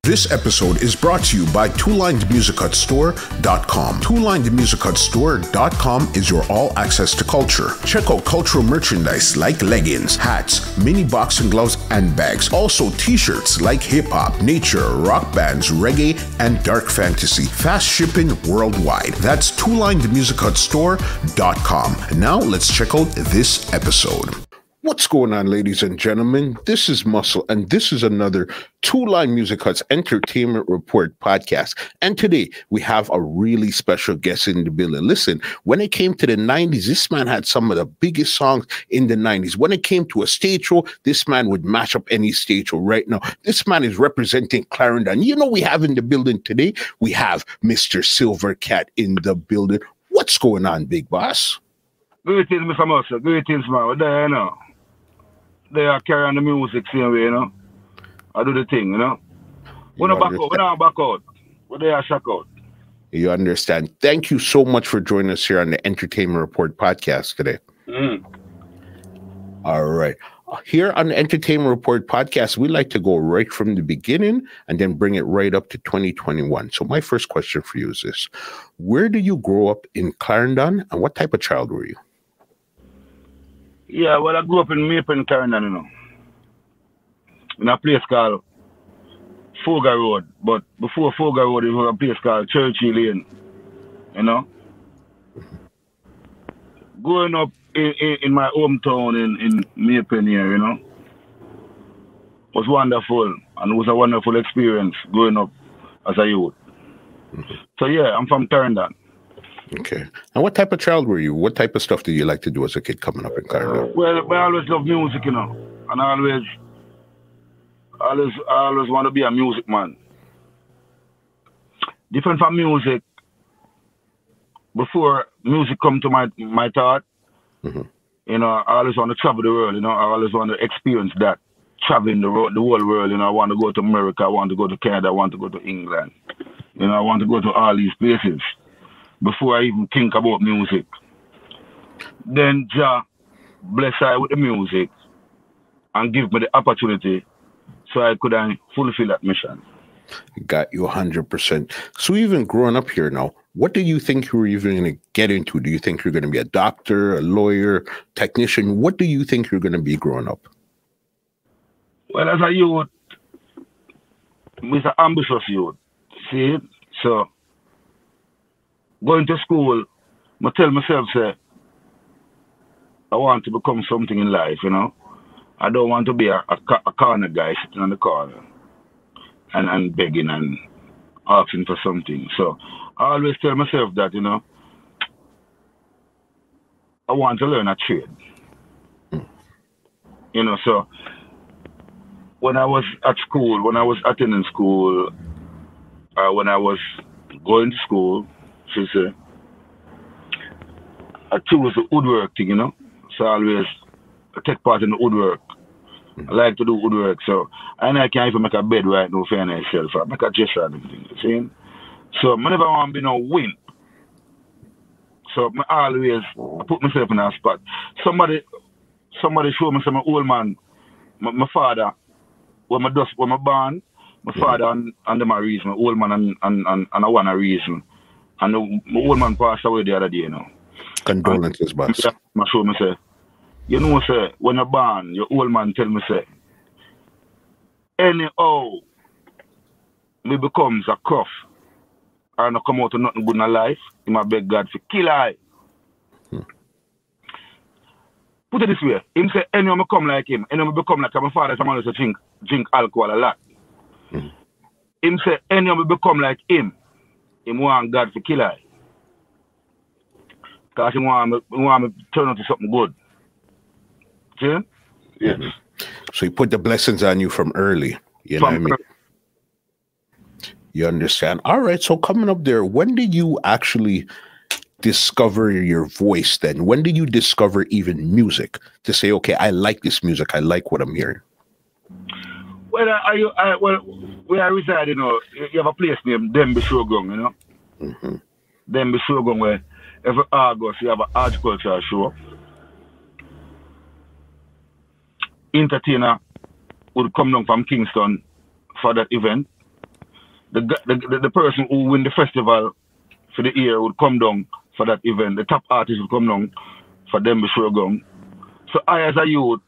This episode is brought to you by twolinedmusicutstore.com. Twolinedmusicutstore.com is your all-access to culture. Check out cultural merchandise like leggings, hats, mini boxing gloves, and bags. Also t-shirts like hip-hop, nature, rock bands, reggae, and dark fantasy. Fast shipping worldwide. That's twolinedmusicutstore.com. And now let's check out this episode. What's going on, ladies and gentlemen? This is Muscle, and this is another Two Line Music Hut's Entertainment Report podcast. And today, we have a really special guest in the building. Listen, when it came to the 90s, this man had some of the biggest songs in the 90s. When it came to a stage show, this man would match up any stage show right now. This man is representing Clarendon. You know, we have in the building today, we have Mr. Silver Cat in the building. What's going on, big boss? Greetings, Mr. Muscle. Greetings, man. We're there, you know. They are carrying the music same way, you know. I do the thing, you know. We're not back out. We're not back out. We're there, shock out. You understand. Thank you so much for joining us here on the Entertainment Report podcast today. All right. Here on the Entertainment Report podcast, we like to go right from the beginning and then bring it right up to 2021. So my first question for you is this. Where did you grow up in Clarendon, and what type of child were you? Yeah, well, I grew up in Maple, Clarendon, you know. In a place called Fogar Road. But before Fogar Road, it was a place called Churchy Lane, you know. Growing up in my hometown in Maple here, you know, was wonderful. And it was a wonderful experience growing up as a youth. So, yeah, I'm from Clarendon. Okay. And what type of child were you? What type of stuff did you like to do as a kid coming up in Clarendon? Well, I always loved music, you know. And I always want to be a music man. Different from music. Before music come to my thought, you know, I always want to travel the world, you know. I always want to experience that. Traveling the whole world, you know. I want to go to America, I want to go to Canada, I want to go to England. You know, I want to go to all these places before I even think about music. Then Jah bless I with the music and give me the opportunity so I could fulfill that mission. Got you 100%. So even growing up here now, what do you think you were even going to get into? Do you think you're going to be a doctor, a lawyer, technician? What do you think you're going to be growing up? Well, as a youth, I'm an ambitious youth. See? So, going to school, I tell myself, say, I want to become something in life, you know. I don't want to be a corner guy sitting on the corner and begging and asking for something. So, I always tell myself that, you know, I want to learn a trade. You know, so, when I was at school, when I was attending school, when I was going to school, she said, I chose the woodwork thing, you know. So I always take part in the woodwork. I like to do woodwork, so I can't even make a bed right now for myself. I make a gesture and everything, you see? So I never want to be no wimp. So I always put myself in a spot. Somebody showed me some old man, my father, when I born, my father and them a reason, my old man and I want a reason. And my old man passed away the other day, you know. Condolences, boss. I show me, say, you know, say, when you're born, your old man tell me, say, anyhow, me becomes a cuff, and I come out to nothing good in my life, he might beg God to kill I. Put it this way, him say, anyhow, I come like him, anyhow, I become like my father, someone who drink alcohol a lot. Him say, anyhow, I become like him want God to kill I. Because he want me to turn into something good. See? Yes. So he put the blessings on you from early. You know what I mean? You understand? All right. So coming up there, when did you actually discover your voice then? When did you discover even music to say, okay, I like this music. I like what I'm hearing? Well, where I reside, you know, you have a place named Dembe Showground, you know? Dembe Showground, where every August you have an agricultural show. Entertainer would come down from Kingston for that event. the person who win the festival for the year would come down for that event. The top artist would come down for them be Shogun. So I as a youth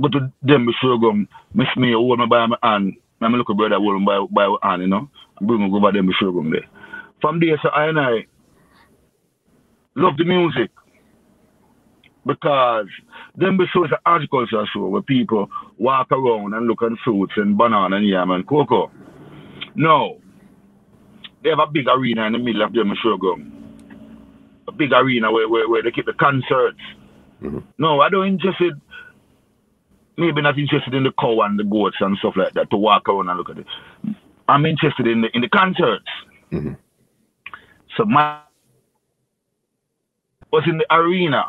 go to them be Shogun, miss me hold me by my hand. My little brother hold me by my hand, you know. And bring me go over them be Shogun there. From there, so I and I love the music. Because them be show is an agriculture show where people walk around and look at fruits and banana and yam and cocoa. No. They have a big arena in the middle of them Shogun. A big arena where they keep the concerts. Mm-hmm. No, I don't interested. Maybe not interested in the cow and the goats and stuff like that to walk around and look at it. I'm interested in the concerts. Mm-hmm. So my was in the arena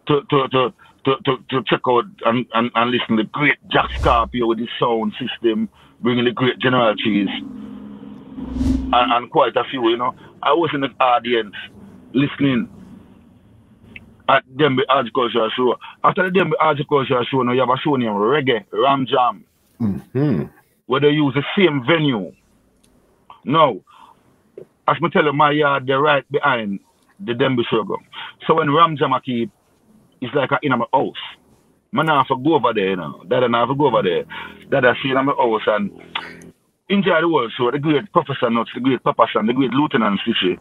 to check out and listen to the great Jack Scorpio with his sound system, bringing the great General Cheese and quite a few, you know. I was in the audience listening at Dembe Agriculture Show. After the Dembe Agriculture Show, now you have a show named Reggae, Ram Jam, where they use the same venue. Now, as I tell you, my yard, they're right behind the Dembe Show. So when Ram Jam keep, it's like in my house. Man, I have to go over there, you know. Dad and I have to go over there. Dad I see in my house and enjoy the world. So the great Professor Nuts, the great Papa San, the great Lieutenant Fishy,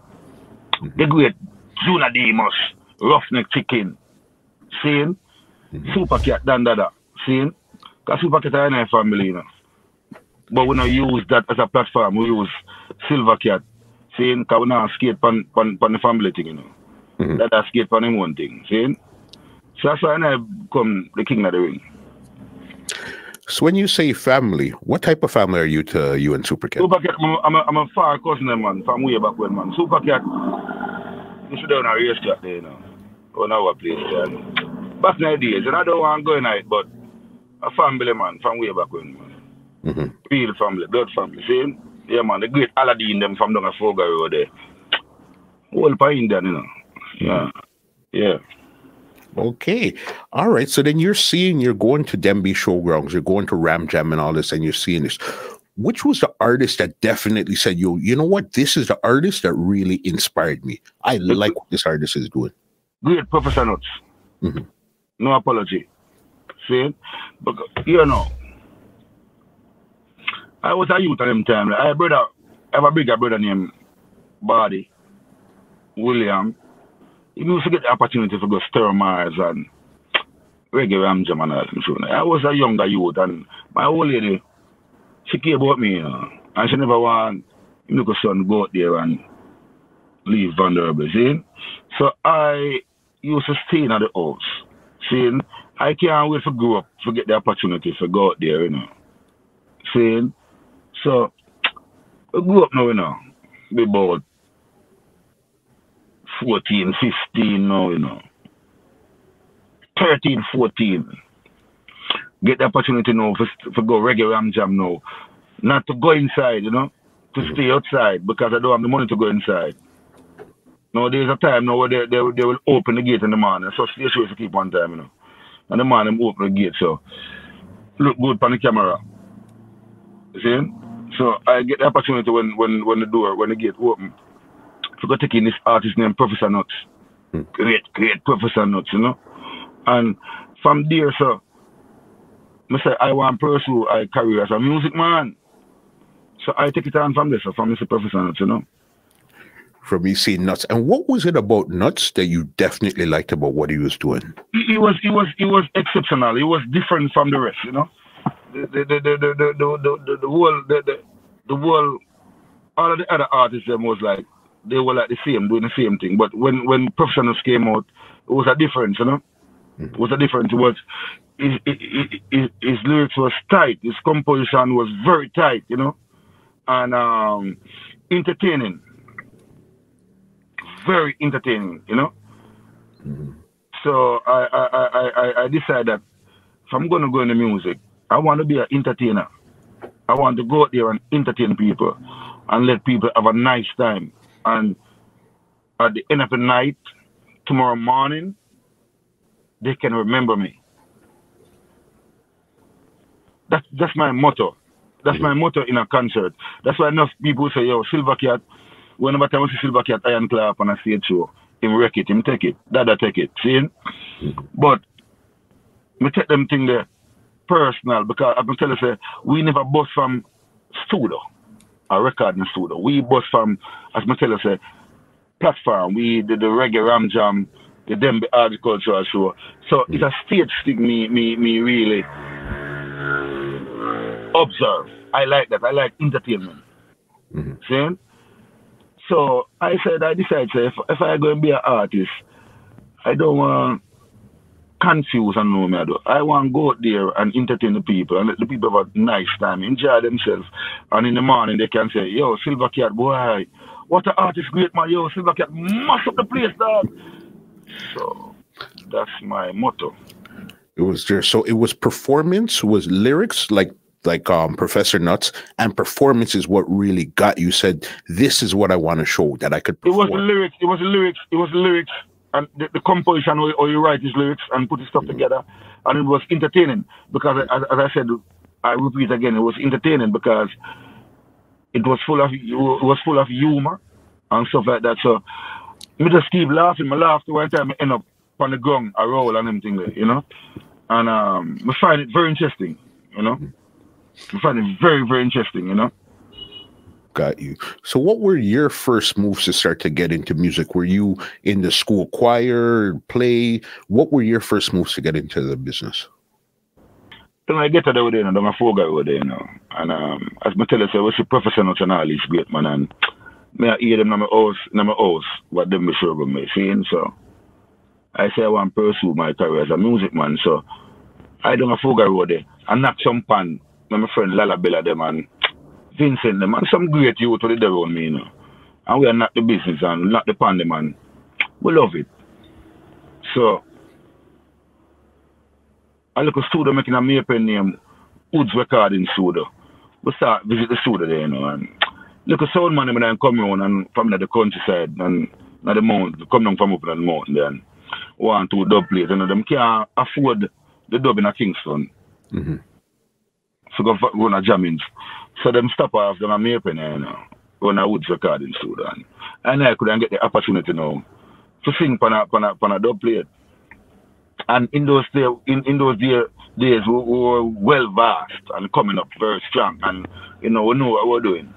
the great Juna Demus, Roughneck Chicken, seeing? Super Cat, Dan Dada, seeing? Because Super Cat are in our family, you know. But we don't use that as a platform. We use Silver Cat, seeing? Because we don't skate on the family thing, you know. That skate on him one thing, seeing? So that's why I become the king of the ring. So when you say family, what type of family are you to you and Super Cat? Super Cat, I'm a far cousin, man, from way back when, man. Super Cat, you should down a race track there, you know. On our place there. Back in the days, and I don't want to go in it, but a family, man, from way back when, man. Real family, blood family, see? Yeah, man, the great Aladdin, them from down a Foga Road there. Whole pine there, you know. Yeah. Yeah. Okay. All right. So then you're going to Dembe Showgrounds, you're going to Ram Jam and all this, and you're seeing this. Which was the artist that definitely said, you know what? This is the artist that really inspired me. I like what this artist is doing. Great Professor Nuts. No apology. See? Because, you know, I was a youth at them time. I have a bigger brother named Bardi William. He used to get the opportunity to go stir Mars and Reggae Ram Jam and all that. I was a younger youth and my old lady, she cared about me, you know. And she never want my son go out there and leave vulnerable, see? So I used to stay in the house. See? I can't wait to grow up to get the opportunity to go out there, you know. See? So I grew up now, you know. Be about 14, 15 now, you know. 13, 14. Get the opportunity now for go Reggae Ram Jam now. Not to go inside, you know. To stay outside because I don't have the money to go inside. Now there's a time now where they will open the gate in the morning. So stay sure to keep on time, you know. And the morning open the gate, so look good on the camera. You see? So I get the opportunity when the gate open. To go take in this artist named Professor Nuts. Great Professor Nuts, you know. And from there, so I say I want to pursue a career as a music man. So I take it on from there, so from Mr. Professor Nuts, you know. From you seeing Nuts. And what was it about Nuts that you definitely liked about what he was doing? He was exceptional. He was different from the rest, you know. The whole all of the other artists them was like they were like the same, doing the same thing. But when Professionals came out, it was a difference, you know. It was a difference. It was his lyrics was tight. His composition was very tight, you know, and entertaining. Very entertaining, you know. So I decided that if I'm going to go into music, I want to be an entertainer. I want to go out there and entertain people and let people have a nice time. And at the end of the night, tomorrow morning, they can remember me. That's my motto. That's my motto in a concert. That's why enough people say, yo, Silver Cat, whenever I see Silver Cat Iron Clap on a stage show, him wreck it, him take it. Dada take it. See? But me take them thing there personal because I'm tell you say we never bust from studio, a recording studio. We bust from, as me tell you say, platform. We did the reggae ram jam, the Dembe agricultural show. So it's a stage thing me really observe. I like that. I like entertainment. See? So I decided say if I go and be an artist, I don't want confuse and know me. I want to go out there and entertain the people and let the people have a nice time, enjoy themselves. And in the morning they can say, yo, Silver Cat, boy, what an artist, great man, yo, Silver Cat, mash up the place, dog. So that's my motto. It was there. So it was performance, was lyrics like Professor Nuts, and performance is what really got you. Said, this is what I want to show that I could perform. It was the lyrics, and the composition or you write his lyrics and put his stuff together, and it was entertaining because, as I said, I repeat again, it was entertaining because it was full of humor and stuff like that. So me just keep laughing. I laughed one time, I end up on the ground, I roll and everything there, you know, and I find it very interesting, you know. I find it very, very interesting, you know. Got you. So what were your first moves to start to get into music? Were you in the school choir, play? What were your first moves to get into the business? Then I get to the way, you know, I'm a folk guy over there, you know. And as I tell you, I was a professional and all these great man, and me I hear them in my house, what them be sure me, seeing. So I say I want to pursue my career as a music man. So I done a folk guy over there. I knock some pan. My friend Lala Bella them and Vincent them and some great youth who did around me, you know. And we are not the business and not the pan them and we love it. So I look at studio making a maple name, Woods Recording Studio. We start visit the studio there, you know, and look at sound man when I come around and from the countryside and at the mountain, come down from up on the mountain there and 1, 2 dub plates, and them can't afford the dub in a Kingston. So go run a jamming. So them stop off them a maple, you know, run a Woods Recording Studio. And I couldn't get the opportunity now to sing on a dub plate. And in those days we were well vast and coming up very strong, and you know we know what we're doing.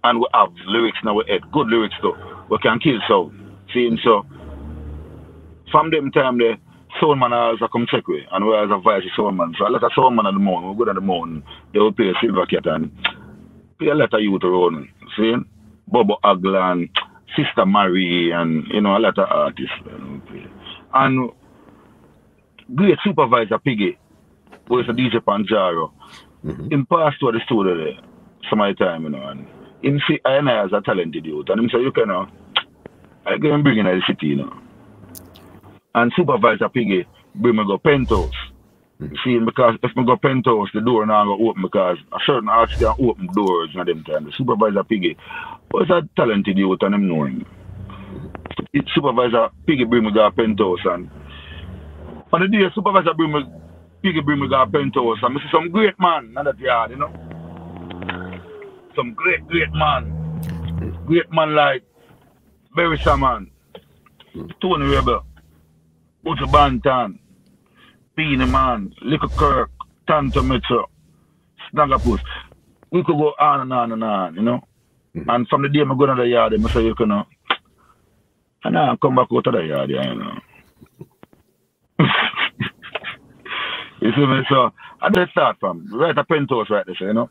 And we have lyrics in our head, good lyrics too. We can kill sound. Seeing so from them time the sound man also come check we, and we as a vice sound man. So a lot of sound man at the mountain, we go to the mountain, they will pay Silver Cat and pay a lot of youth around. See? Bobo Aglan, Sister Marie, and you know, a lot of artists. And great supervisor Piggy, who is a DJ Panjaro, him passed to the studio there some of the time, you know, and him see I as a talented youth, and him say, you can I can bring in the city, you know. And supervisor Piggy bring me go Penthouse. See, because if I go Penthouse, the door now go open because a certain artist can open doors and them time. The supervisor Piggy was a talented youth and him know him. Supervisor Piggy bring me go Penthouse, and on the day supervisor Piggy bring me go Penthouse, and I see some great man in that yard, you know. Some great man. Great man like Berry Saman, Tony Rebel, Buju Banton, Beenie Man, Little Kirk, Tanto Metro, Snagapus. We could go on and on and on, you know. And from the day I go to the yard, I say, you know, and I come back out to the yard, you know. You see me? So I just start from right at Penthouse right there, you know.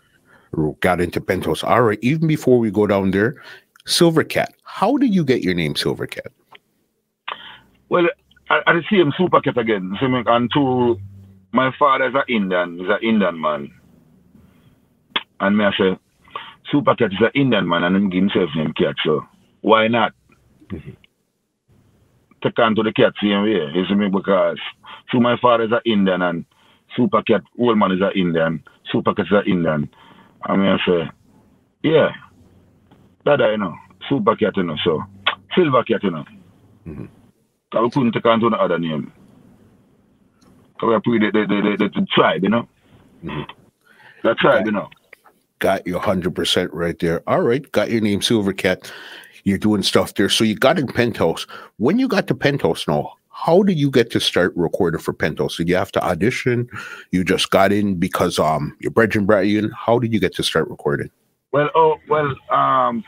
Got into Penthouse. All right, even before we go down there, Silver Cat. How did you get your name Silver Cat? Well, I see him Super Cat again. See me, and to my father is an Indian. He's an Indian man. And me I say, Super Cat is an Indian man and him give himself name Cat, so why not? Take on to the cat same way. You see me? Because so my father is an Indian and Super Cat, old man is an Indian. Super Cat is an Indian. And me I say, yeah, that I know. Super Cat, you know, so Silver Cat, you know. Because we couldn't take on to the other name. Because we are the tribe, you know. The tribe, you know. Got you 100% right there. All right. Got your name, Silver Cat. You're doing stuff there. So you got in Penthouse. When you got to Penthouse now, how did you get to start recording for Penthouse? Did you have to audition? You just got in because your brethren brought you in? How did you get to start recording? Well,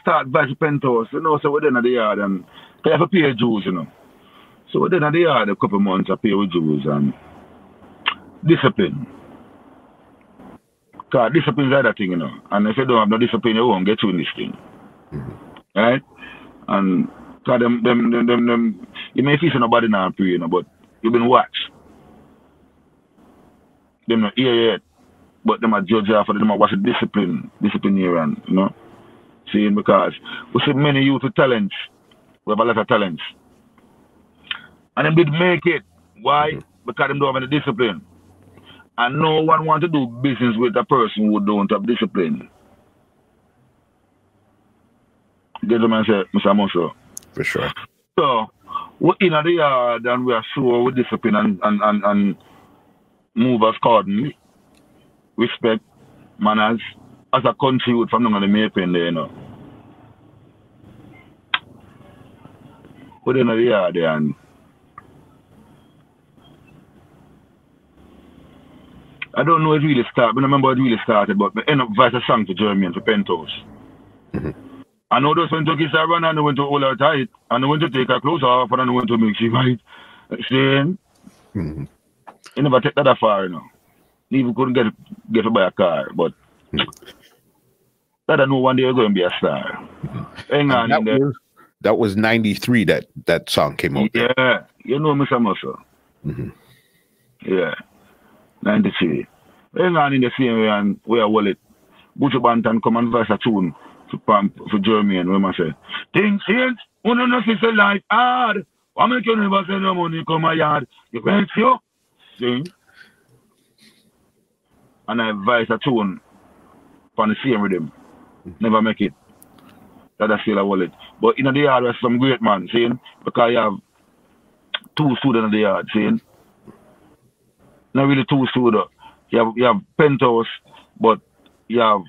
start by Penthouse, you know, so we're in the yard and they have to pay dues, you know. So we're in the yard a couple of months, I pay with dues and discipline. Because discipline is the other thing, you know. And if you don't have no discipline, you won't get through this thing. Right? And because them, you may feel nobody now pray, you know, but you've been watched. Them not here yet, but them are judge after them are watch the disciplinarian, you know. See, because we see many youth with talents. We have a lot of talents. And them did make it. Why? Because them don't have any discipline. And no one wants to do business with a person who don't have discipline. Get what I say, Mr. Musso? For sure. So, we're in the yard and we are sure with discipline and move accordingly. Respect, manners, as a country youth from the making there, you know. We're in the yard there and I don't know if it really started, but I remember it really started, but I ended up write a song to Jeremy for Penthouse. I know those went to kiss her run and they went to hold her tight, and they went to take her clothes off and they went to make she right. Saying, you never take that far, you know. Even couldn't get to buy a car, but that I know one day you're going to be a star. Hang on in there. That was 93 that song came out. Yeah, there. You know Mr. Muscle. Yeah. 93. Hang on in the same way and we are wallet. Buju Banton come and verse a tune for Jeremy and we must say, things change, one no see say life hard. Why make you never say no money come my yard? You can't see you? Sing. And I verse a tune on the same rhythm. Never make it. That I still a wallet. But in the yard there's some great man, seeing, because you have two students in the yard, seeing. Not really two studios. You have Penthouse, but you have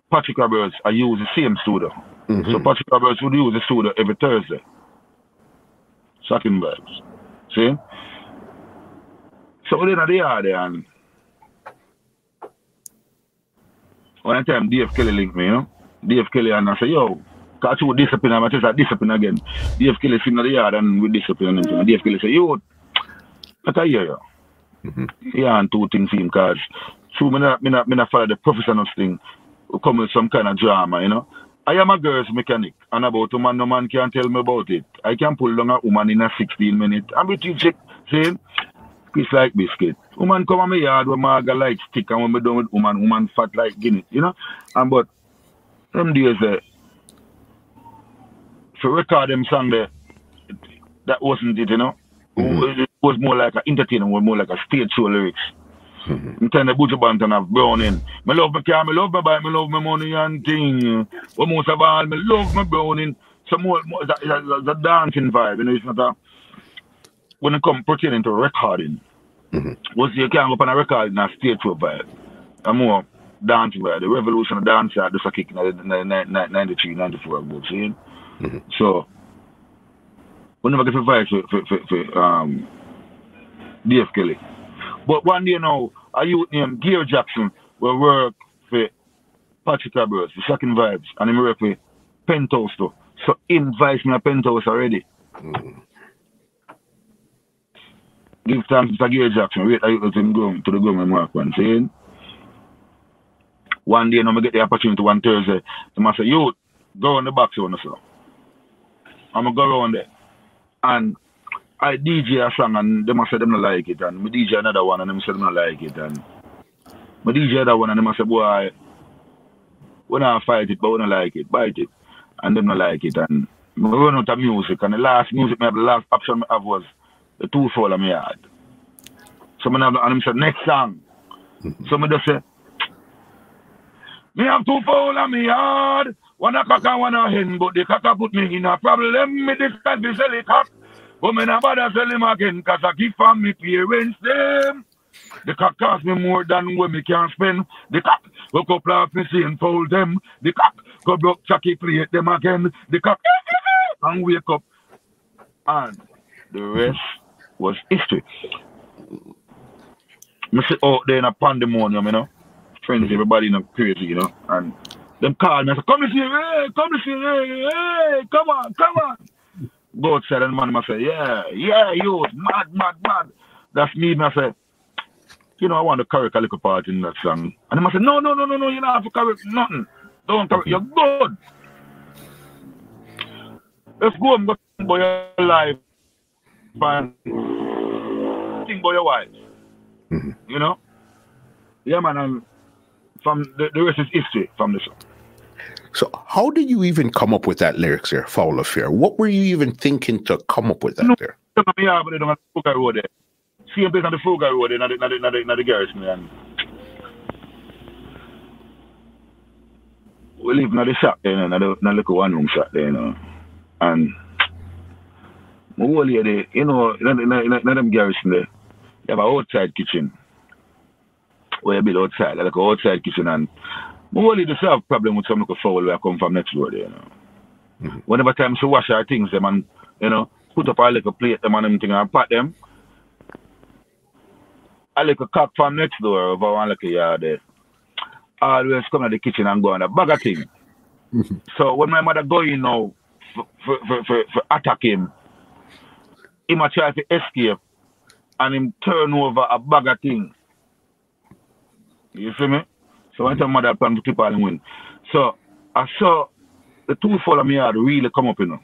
Patrick Roberts. I use the same studio. So Patrick Roberts would use the studio every Thursday. Shocking vibes. See? So we're in the yard there and one time Dave Kelly linked me, you know? Dave Kelly and I say, yo, catch you with discipline, I'm just discipline again. Dave Kelly sitting in the yard and with discipline and Dave Kelly say, yo, let I hear you. Yeah, and two things in because true, me not follow the professional thing. We come with some kind of drama, you know. I am a girl's mechanic, and about woman, no man can tell me about it. I can pull down a woman in a 16 minutes. I'm with you, check, saying, it's like biscuit. Woman come on my yard when my like stick, and when me done with woman fat like Guinness, you know. And but them days, to record them song there, that wasn't it, you know. It was more like an entertainer, more like a stage show lyrics. I'm telling the Buju Banton have browning. I love my car, I love my bike, I love my money and thing. But most of all, I love my browning. Some more the dancing vibe, you know, it's not a when it comes pertaining to recording. Once you can't go up on a record in a stage show vibe. I'm more dancing vibe. The revolution of dance just a kick in the 93, 94 about saying. So we never get a vibe for Dave Kelly. But one day now, a youth named Gear Jackson will work for Patrick Roberts, the Shocking Vibes, and he work with Penthouse too. So he invites me to Penthouse already. Give thanks to Gear Jackson. Wait, I let him go to the government mark one. Saying, one day now, I get the opportunity one Thursday. They must say, youth, go on the back zone, so. I'm going to go around there. And I DJ a song and they must say them not like it. And me DJ another one and them say them not like it. And me DJ other one and they must say, boy, we not fight it, but we don't like it. Bite it. And them not like it. And we run out of music. And the last music, the last option I have was the two Fowl in my yard. So I have, and them said, next song. So I just say, me have two Fowl in my yard. One a cock and one a hen, but the cock put me in a problem. Me discuss the silly cock. But me not bother sell him again, cause I give from me parents them. The cock cost me more than what me can spend. The cock go couple of fish and fold them. The cock go broke chucky plate them again. The cock and wake up. And the rest was history. Me sit out there in a pandemonium, you know. Friends, everybody, you know, crazy, you know. And them call me and say, come this here, hey, come this here, hey, come on, come on. Go outside and the man say, yeah, you, mad. That's me, and I say, you know, I want to correct a little part in that song. And the man say, no, you don't have to correct nothing. Don't correct, you're good. Let's go and go about your life and think about your wife. You know? Yeah, man, and from the rest is history from the song. So how did you even come up with that lyrics there, Fowl Affair? What were you even thinking to come up with that there? Yeah, but they don't have the Fuga Road there. Same place on the Fuga Road there, not the garrison. And we live in the shop there, you know, not the little one-room shop there, you know. And my whole lady, you know, in them garrison there, you have an outside kitchen. Where you build outside, like an outside kitchen, and my whole lady have a problem with some little fowl where I come from next door there, you know. Whenever time she wash her things, them and, you know, put up a little plate, them and everything, and pat them, a little cock from next door over one little yard there. Always come to the kitchen and go on a bag of thing. So when my mother go in now for attack him, he might try to escape and him turn over a bag of thing. You see me? So I tell mother plan to keep all and win. So I saw the two follow me yard really come up, you know.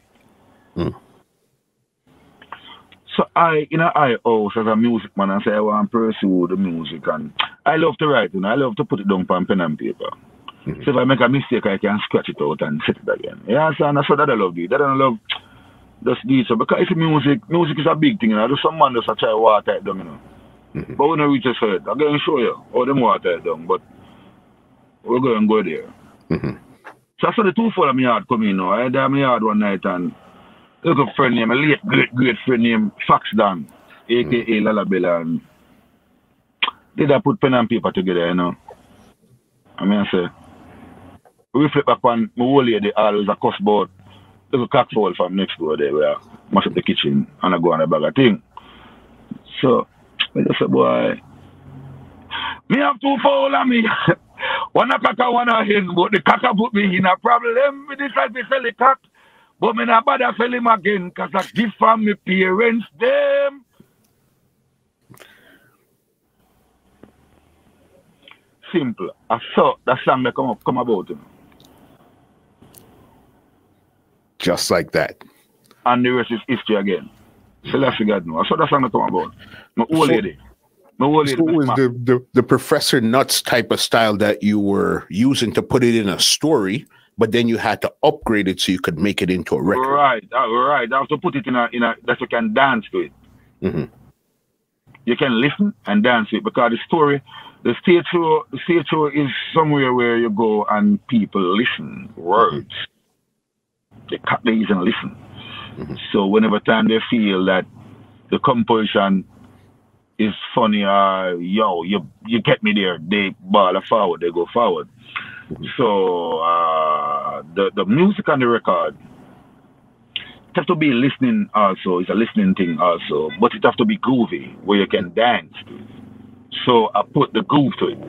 So I, in a house as a music man, I say I want to pursue the music, and I love to write, you know. I love to put it down on pen and paper. So if I make a mistake, I can scratch it out and set it again. Yeah, so that's what I love do. That I love just do it. So because it's music is a big thing, you know. There's some man just try to water it down, you know. But we don't reach a third. I'm going to show you how them water it down, but we're going to go there. So I saw the two follow me yard come in now. I had my yard one night and a little friend named, a late great friend named Fox Dan, aka Lalabella, and did I put pen and paper together, you know. I mean, I say, reflect back on my whole lady always a cuss about little cock fowl from next door there where I mash up the kitchen and I go on a bag of thing. So I just said, boy, me have two fowl on me. One a cock and one a hen, but the cock put me in a problem. Me decide to sell the cock, but me not bother sell him again because I give from my parents them. Simple. I saw that song that come about, you know. Just like that. And the rest is history again. So let's figure it now. I saw that song that come about. My old lady. So it was the Professor Nuts type of style that you were using to put it in a story, but then you had to upgrade it so you could make it into a record. Right. I have to put it in a that you can dance to it. You can listen and dance to it because the stage show is somewhere where you go and people listen words. They cut these and listen. So whenever time they feel that the composition is funny or you get me there, they ball forward, they go forward. So the music on the record it have to be listening also, it's a listening thing also, but it have to be groovy where you can dance to it. So I put the groove to it.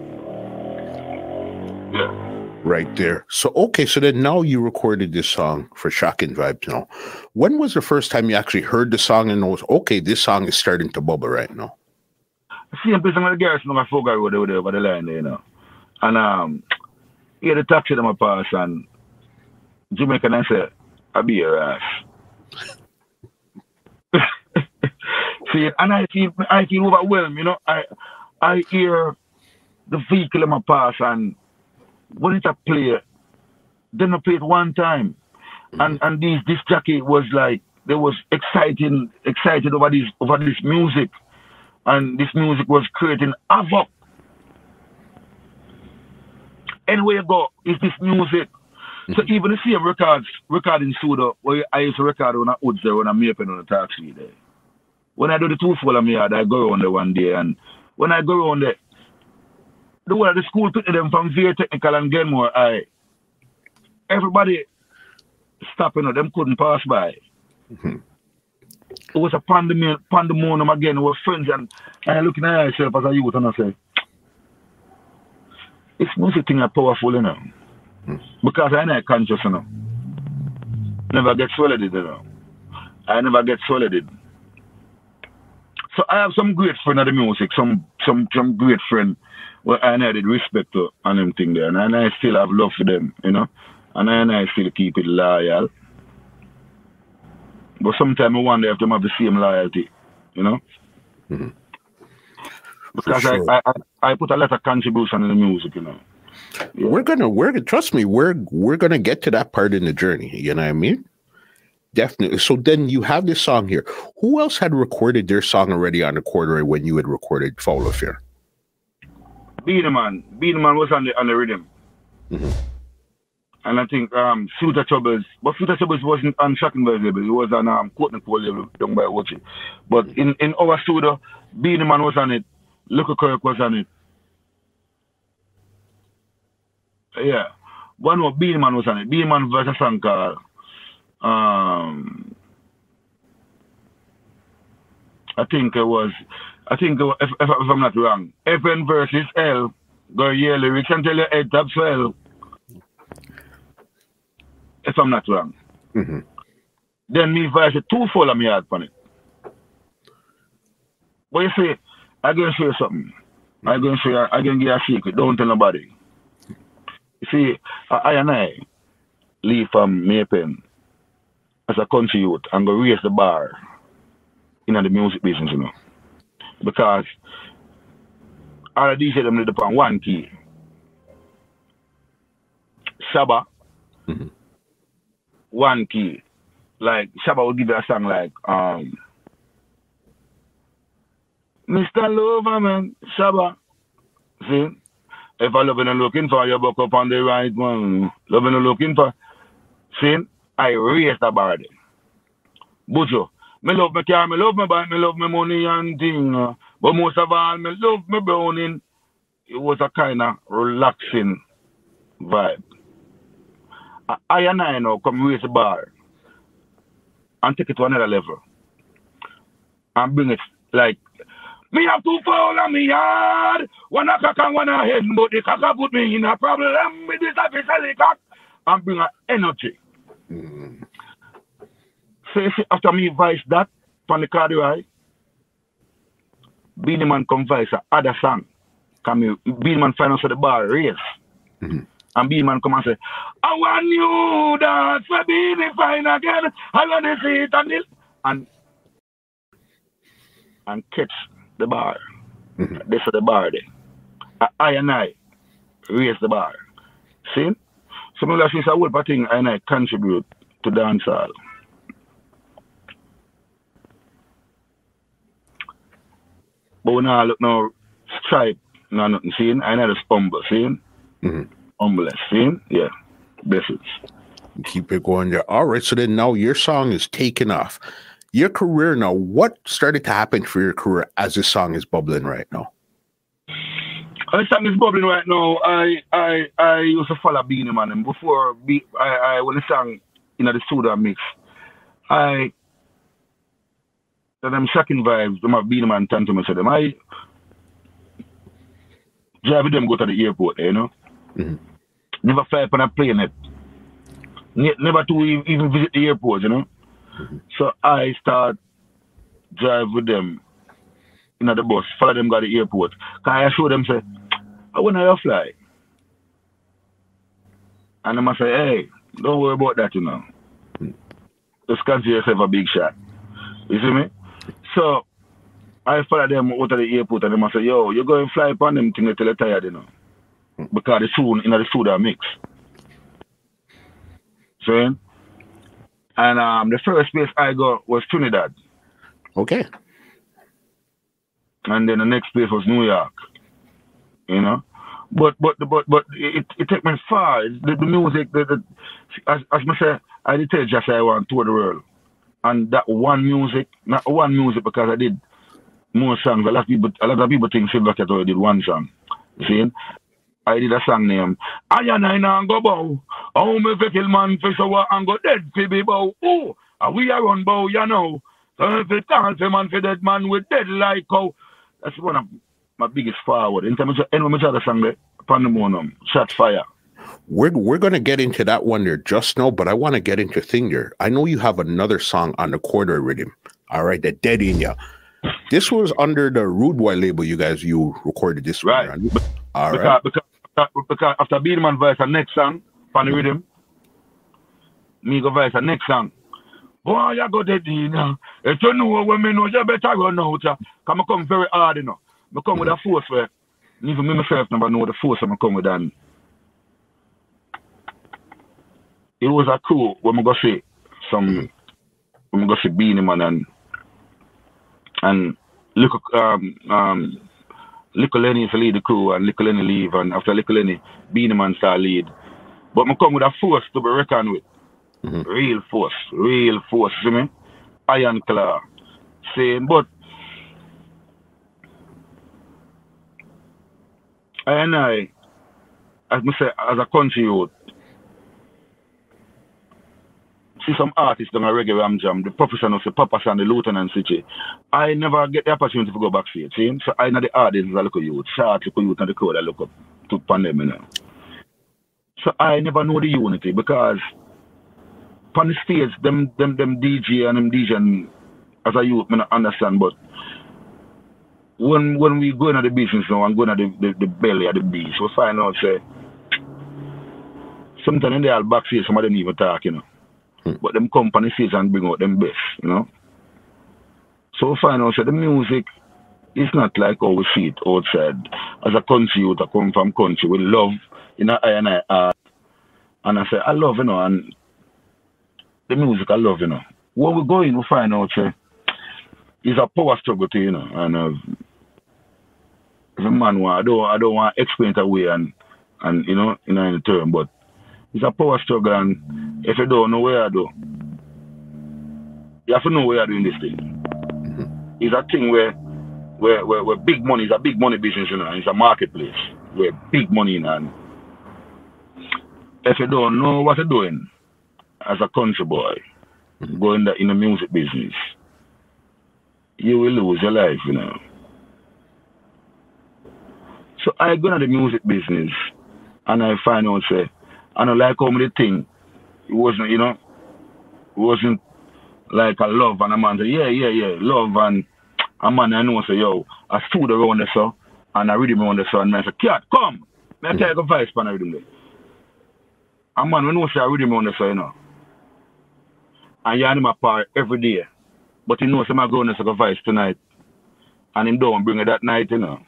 Yeah. Right there. So okay, so then now you recorded this song for Shocking Vibes now. When was the first time you actually heard the song and knows, okay, this song is starting to bubble right now? See a place on the garrison on my Foga Road over the line there, you know. And yeah, the taxi that I pass and Jamaican I say, I be your ass. See, and I feel overwhelmed, you know. I hear the vehicle in my pass and when it's a play, then I play it one time. And this jockey was like they was excited over this music. And this music was creating havoc. Anywhere you go, it's this music. So even the same recording studio where I used to record on a woods there when I'm mapping on the taxi there. When I do the two follow me yard, I go around there one day and when I go around there, the whole of the school took them from very technical and Glenmore, everybody stopping, them couldn't pass by. It was a pandemonium again. We were friends, and I looking at myself as a youth and I say, this music thing is powerful, you know. Because I ain't conscious, you know. Never get swallowed, you know. I never get swallowed. So I have some great friends of the music, some great friends where I did respect to and them thing there. And I still have love for them, you know. And I still keep it loyal. But sometimes I wonder if they have the same loyalty, you know? Because sure. I put a lot of contribution in the music, you know. Yeah. We're gonna trust me, we're gonna get to that part in the journey, you know what I mean? Definitely. So then you have this song here. Who else had recorded their song already on the corduroy when you had recorded Fowl Affair? Beenie Man. Beenie Man was on the rhythm. And I think Future Troubles, but Future Troubles wasn't on Shocking Vibes label, it was on Quote Nicole label, done by Watchy. But in our studio, Beenie Man was on it, Lyrical was on it. Yeah. One more Beenie Man was on it. Beenie Man versus a song called I think it was if I'm not wrong, FN versus L, go year lyrics until your head top swell. If I'm not wrong. Then me verse it two full of me hard on it. But you see, I'm gonna show you something. I'm gonna give you a secret, don't tell nobody. You see, I and I leave from Maypen as a country youth and go raise the bar in the music business, you know. Because all of these them live upon one key. Shabba, one key. Like Shabba will give you a song like Mr. Lover Man, Shabba. See? If I love and looking for you, buck up on the right one. Loving and looking for. See? I raised the bar there. Buju, me love my car, me love my bike, me love my money and thing. But most of all, me love my browning. It was a kind of relaxing vibe. I and I now come raise the bar and take it to another level. And bring it like, me have two fowl on me yard. One a cock and one a hen, but the cock put me in a problem with this official cock. And bring a energy. So you see, after me voice that from the corduroy, Beenie Man come voice a other song. Beenie Man find us at the bar race. And Beenie Man come and say, I want you dance for Beenie fine again. I want to see it and this. And catch the bar. This is the bar there. I and I raise the bar. See? So me like this a whole thing and I contribute to dancehall. But when I look now, stripe, no nothing seeing. I know just humble, seeing? Humble, seeing? Yeah. Blessings. Keep it going there. All right. So then now your song is taking off. Your career now, what started to happen for your career as this song is bubbling right now? The song is bubbling right now. I used to follow Beenie Man. And before when the song in the studio mix, them Shocking Vibes, them have Beenie Man turn to me, so them I drive with them go to the airport, you know. Never fly up on a plane yet. Never to even visit the airport, you know. So I start drive with them in the bus, follow them go to the airport. Cause I show them say, I wanna you fly. And them I say, hey, don't worry about that, you know. Just consider yourself a big shot. You see me? So I follow them out of the airport and them I say, yo, you're going to fly upon them thing until you're tired, you know. Because the food in the food are mixed. See? And the first place I got was Trinidad. Okay. And then the next place was New York. You know? But it took me far. The music, as I say, I did tell Josh I want to tour the world. And that one music, not one music because I did more songs. A lot of people think Silver Cat only did one song. See? I did a song named I and I go bow. Oh me fi kill man fi show and go dead fi be bow. Oh, we are on bow, you know. So if it can't say man fi dead man we dead like how. That's one of my biggest forward. In terms of any other song there, Pandemonium, Shot Fire. We're gonna get into that one there just now, but I want to get into thing there. I know you have another song on the Corridor Rhythm. All right, that Dead in Ya. This was under the Rude Boy label. You recorded this right. One. All right. Because after Beenie Man voice the next song on the rhythm, me go voice the next song. Boy, you go dead in ya. If you know what me know, you better run out. Cause I come very hard, you know. I come with a force where even me myself never know the force I come with. And it was a crew when I go see when I go see Beenie Man and Little Lenny is to lead the crew and Little Lenny leave, and after Little Lenny, Beenie Man start lead. But I come with a force to be reckoned with. Real force, see me? Iron claw. Saying, but I, as I say, as a country youth, see some artists on a reggae ram jam, the professionals, the papas and the lieutenants, I never get the opportunity to go backstage, see? So I know the artists I look at youth, short look at youth and the crowd I look up to pandemic, you know. So I never know the unity because on the stage, them DJ and them DJ as a youth, I don't understand, but when we go into the business now and go into the belly of the beast, we find out say sometimes in the all backstage some of them even talk, you know. But them come on the stage and bring out them best, you know. So we find out say the music is not like how we see it outside. As a country youth, I come from country, we love in I and I art. And I say I love, you know, and the music I love, you know. When we go in, we find out say it's a power struggle to, you know, and if a man I don't want to explain it away and you know, in any term, but it's a power struggle, and if you don't know where I do, you have to know where I do in this thing. It's a thing where big money is a big money business, you know, it's a marketplace where big money in, and if you don't know what you're doing as a country boy, going in the music business, you will lose your life, you know. So I go into the music business and I find out say, I don't like how many things. It wasn't, you know, it wasn't like a love and a man say, yeah, love, and a man I know say, yo, I stood around there, so, and I read him around there, so, and I say, Cat, come, may I take a vice pan I read him there. A man we know say I read him around there, so, you know. And you have him apart every day. But he knows I'm going to sacrifice tonight. And him don't bring it that night, you know.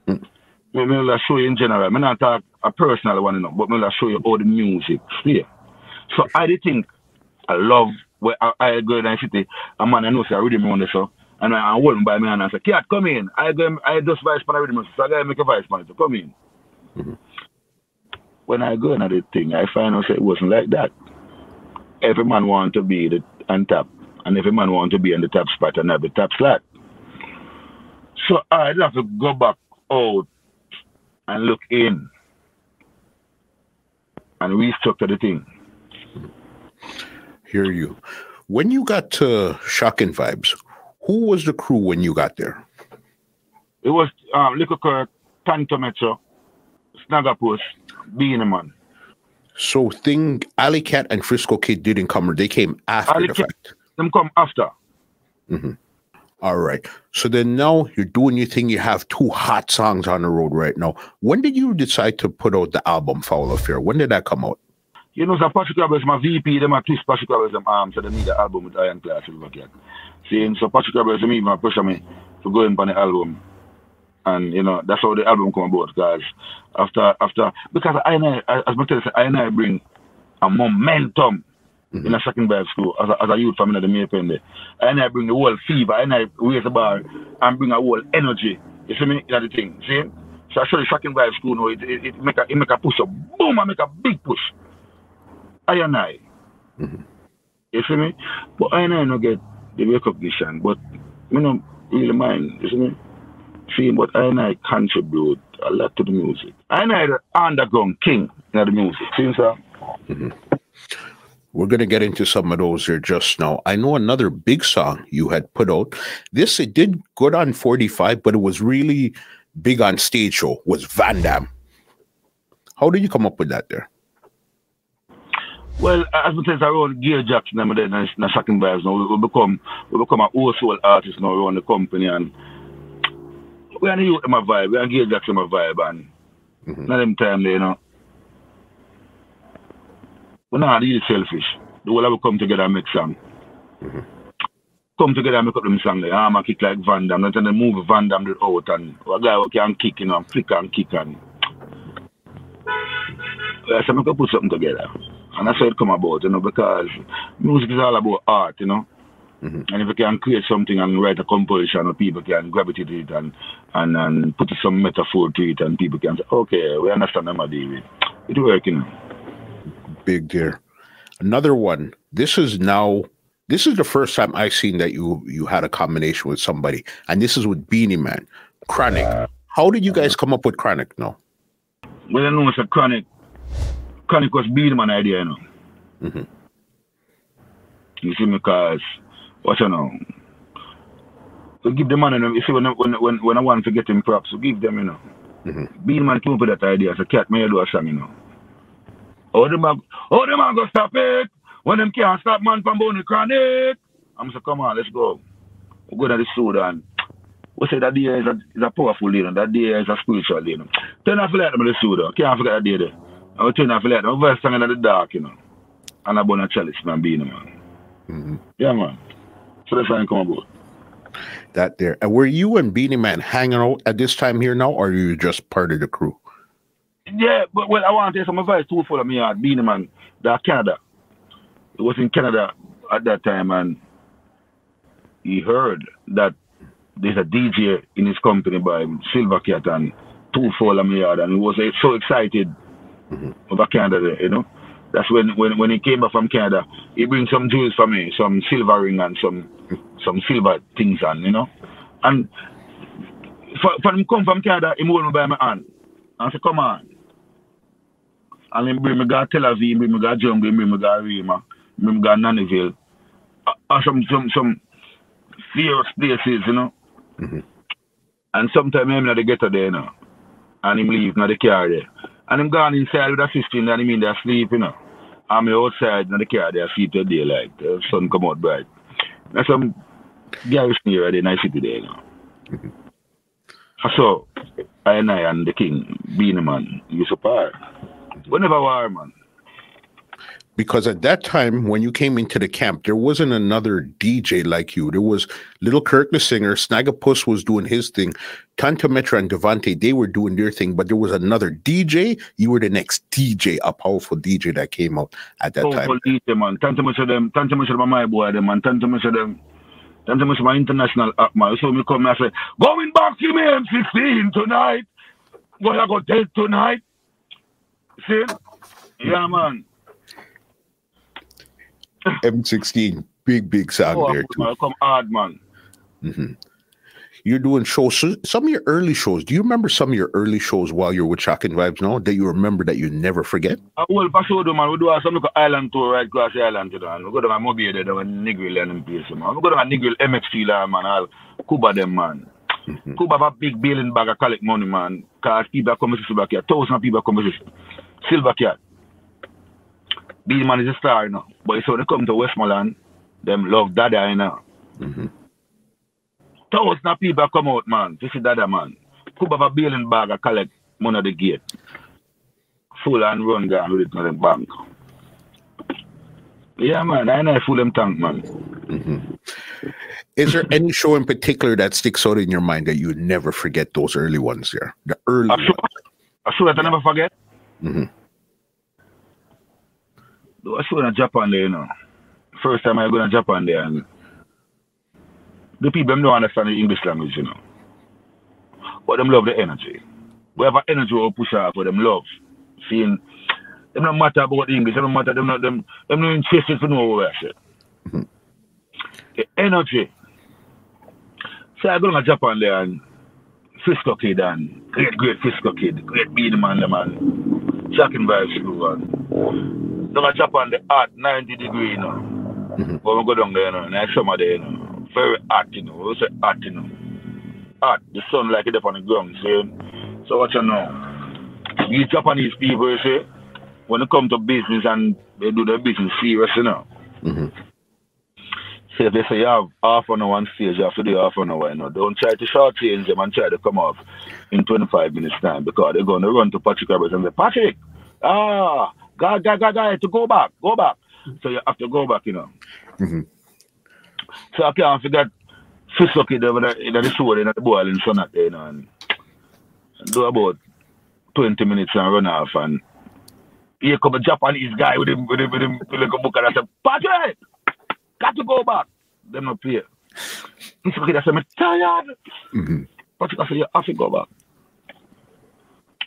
I will show you in general. I'm not talk a personal one, you know, but I will show you all the music. Yeah. So I did think I love where I go in the city. A man I know say I read him on the show. And I hold him by me and I say, Cat, come in. I just vice pan I read him. So I gotta make a vice pan. So come in. When I go into the thing, I find out it wasn't like that. Every man want to be on top, and every man want to be on the top spot and have the top slot. So I'd have to go back out and look in and restructure the thing. Hear you. When you got to Shocking Vibes, who was the crew when you got there? It was Lyrical, Tantometro, Snagapus, Beenie Man. So Alley Cat and Frisco Kid didn't come, they came after the fact. Them come after. All right. So then now you're doing your thing. You have 2 hot songs on the road right now. When did you decide to put out the album Fowl Affair? When did that come out? You know, some Patrick Roberts, my VP, them are twist Patrick Roberts, so they need the album with Iron Class Silver Cat. See, so Patrick Roberts, them even pressure me to go in on the album. And, you know, that's how the album come about, guys. After, because as I tell you, I bring a momentum in a second vibe school as a youth family the Maypen there. And I bring the whole fever, and I raise the bar and bring a whole energy. You see me? That's the thing. See? So I show the second vibe school now, it make a push up. Boom, I make a big push. I. You see me? But I don't get the recognition. But you know, really mind, you see me? See, but I contribute a lot to the music. I the underground king in the music, see, sir? We're going to get into some of those here just now. I know another big song you had put out. This, it did good on 45, but it was really big on stage show, was Van Damme. How did you come up with that there? Well, as I said, around Gear Jackson and the second vibes now, we become an old soul artist now around the company, and we are the youth in my vibe, we are Gear Jackson my vibe, and not them time there, you know. We're not really selfish. The whole of we come together and make songs. Come together and make up them songs. I'm a kick like Van Damme. Then they move Van Damme out and a guy who can kick, you know, and flick and kick and so we can put something together. And that's how it come about, you know, because music is all about art, you know. And if you can create something and write a composition, people can gravitate to it and put some metaphor to it, and people can say, okay, we understand them, it works, you know. Big dear. Another one. This is the first time I've seen that you had a combination with somebody, and this is with Beenie Man, Chronic. How did you guys come up with Chronic now? Well, I know it's a Chronic was Beenie Man idea, you know. You see me, because what you know, we give the man, you see, when I want to get him props, we give them, you know. Beenie Man came up with that idea as a cat, may I do a song, you know. How them go stop it? When them can't stop man from Bonnie Chronic. I'm saying, come on, let's go. We go to the Sudan. We say that day is a powerful day, that day is a spiritual day. Turn off the light in the Sudan. Can't forget that day there. I will turn off the light. I will sing in the dark, you know. And I burn a chalice, man, Beenie Man. Yeah, man. So that's how I come about. That there. And were you and Beenie Man hanging out at this time here now, or are you just part of the crew? Yeah, but well, I want to tell you some advice too for me at Beenie Man, that Canada. He was in Canada at that time, and he heard that there's a DJ in his company by Silver Cat and Two Fall of me yard, and he was so excited over Canada, you know. That's when he came back from Canada, he brings some jewels for me, some silver ring and some silver things on, you know. And for him come from Canada, he hold me by my hand. And I said, come on. And then bring me to Tel Aviv, bring me to Jungle, bring me to Rima, bring me to Nannyville. Some serious places, you know. And sometimes I'm not the ghetto there, you know. And him leave in the car there. And I'm gone inside with a sister, and I'm in there asleep, you know. I'm outside in the car there, sleep till daylight. The sun come out bright. There's some garage near there, and I sit there, you know. So, I and the king, Beenie Man, used to par. We never war, man. Because at that time, when you came into the camp, there wasn't another DJ like you. There was Little Kirk the singer, Snaggapuss was doing his thing, Tantometra and Devante, they were doing their thing, but there was another DJ. You were the next DJ, a powerful DJ that came out at that time. Powerful DJ, man. Tantometra my boy, them, man. Tantometra my international act, man. So me come and say, going back to me M16 tonight. What I got dead tonight. See? Yeah, man. M16, big song there too. Man, come hard, man. You're doing shows. So some of your early shows. Do you remember some of your early shows while you're with Shocking Vibes now that you remember that you never forget? Well, for sure, man. We do some like island tour right across the island, you know. We go to my mobile there, when Negril and them place, man. We go to my Negril MX man. All Cuba them, man. Cuba have a big bailing bag of collect money, man. Because people come to Silver Cat. 1,000 people come to Silver Cat. Beenie Man is a star, you know. But so they come to Westmoreland, them love Dada, you know. 1,000 people come out, man, to see Dada, man. Cuba have a bailing bag of collect money at the gate. Full and run down with it to the bank. Yeah, man, I know full them tank, man. Is there any show in particular that sticks out in your mind that you would never forget those early ones there? The early ones. A show that I never forget? I saw in Japan there, you know. First time I go to Japan there, and the people don't understand the English language, you know. But them love the energy. We have an energy we push out for them love. Seeing them don't matter about the English, them don't matter, them not interested to know what I said. The energy. So I go to Japan there and Frisco kid and great Frisco kid, great Beenie Man, the man. Shocking vibes school and down to Japan the hot 90 degree, you know. When we go down there, you know, nice summer there, you know. Very hot, you know. We say hot, you know. Hot. The sun like it up on the ground, see? So what you know? These Japanese people, you see, when they come to business and they do their business serious, you know. So if they say you have half an hour on stage, you have to do half an hour, you know. Don't try to shortchange them and try to come off in 25 minutes time because they're going to run to Patrick Roberts and say, Patrick, guy, to go back. So you have to go back, you know. So I can't forget Frisco kid over in the sword in the boiling sun at there, you know, and do about 20 minutes and run off and here come a Japanese guy with him like a book and I said, Patrick, got to go back. Them not play. Frisco kid I said, I'm tired. Patrick I said, you have to go back.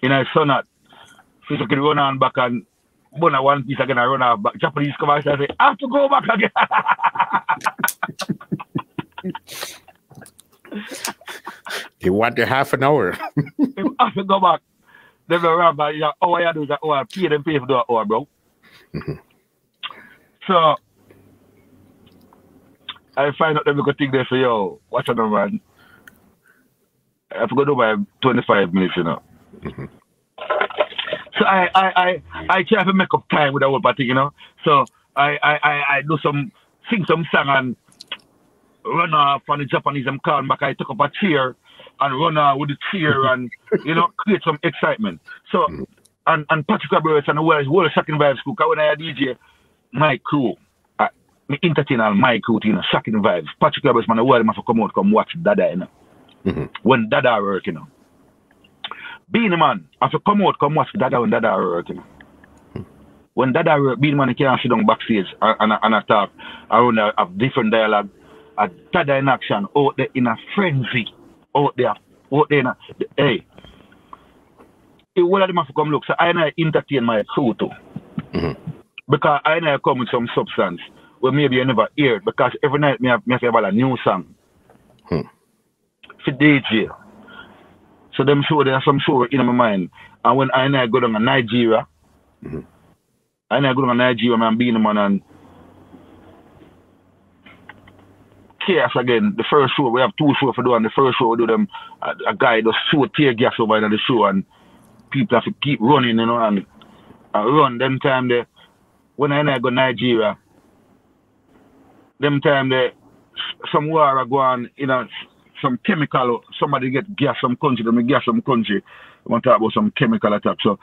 In a sun at Frisco kid run on back and bun one piece again and run off back. Japanese come out and say, I have to go back again. They want their half an hour. You have to go back. They go around by all I do is that pay for the hour, bro. So I find out them look think they say, yo, watch out, man. I have to go do by 25 minutes, you know. So I try to make up time with the whole party, you know. So I do sing some song and run off on the Japanese and call back. I took up a chair and run off with the chair and, you know, create some excitement. So, and Patrick Roberts and the whole Shocking Vibes crew, because when I DJ, my crew, me entertain all my crew, you know, Shocking Vibes. Patrick Roberts, man, the world man for come out, come watch Dada, you know. When Dada work, you know. Beenie Man, I have to come out, come watch Dada when Dada work, you know. When Dada work, Beenie Man can't sit down backstage and I talk around a different dialogue. A Dada in action, out there in a frenzy, out there in a, hey. All of them have to come look, so I entertain my crew too. Because I come with some substance where maybe you never heard, because every night me have a new song. For DJ. So them show there are some show in my mind. And when I go down to Nigeria, man, Beenie Man and chaos again. The first show, we have 2 shows for doing. The first show we do them a guy just show tear gas over in the show and people have to keep running, you know, and run. Them time there when I go Nigeria, them time there some war go on, you know, some chemical, somebody get gas some country, them gas some country. We want to talk about some chemical attack. So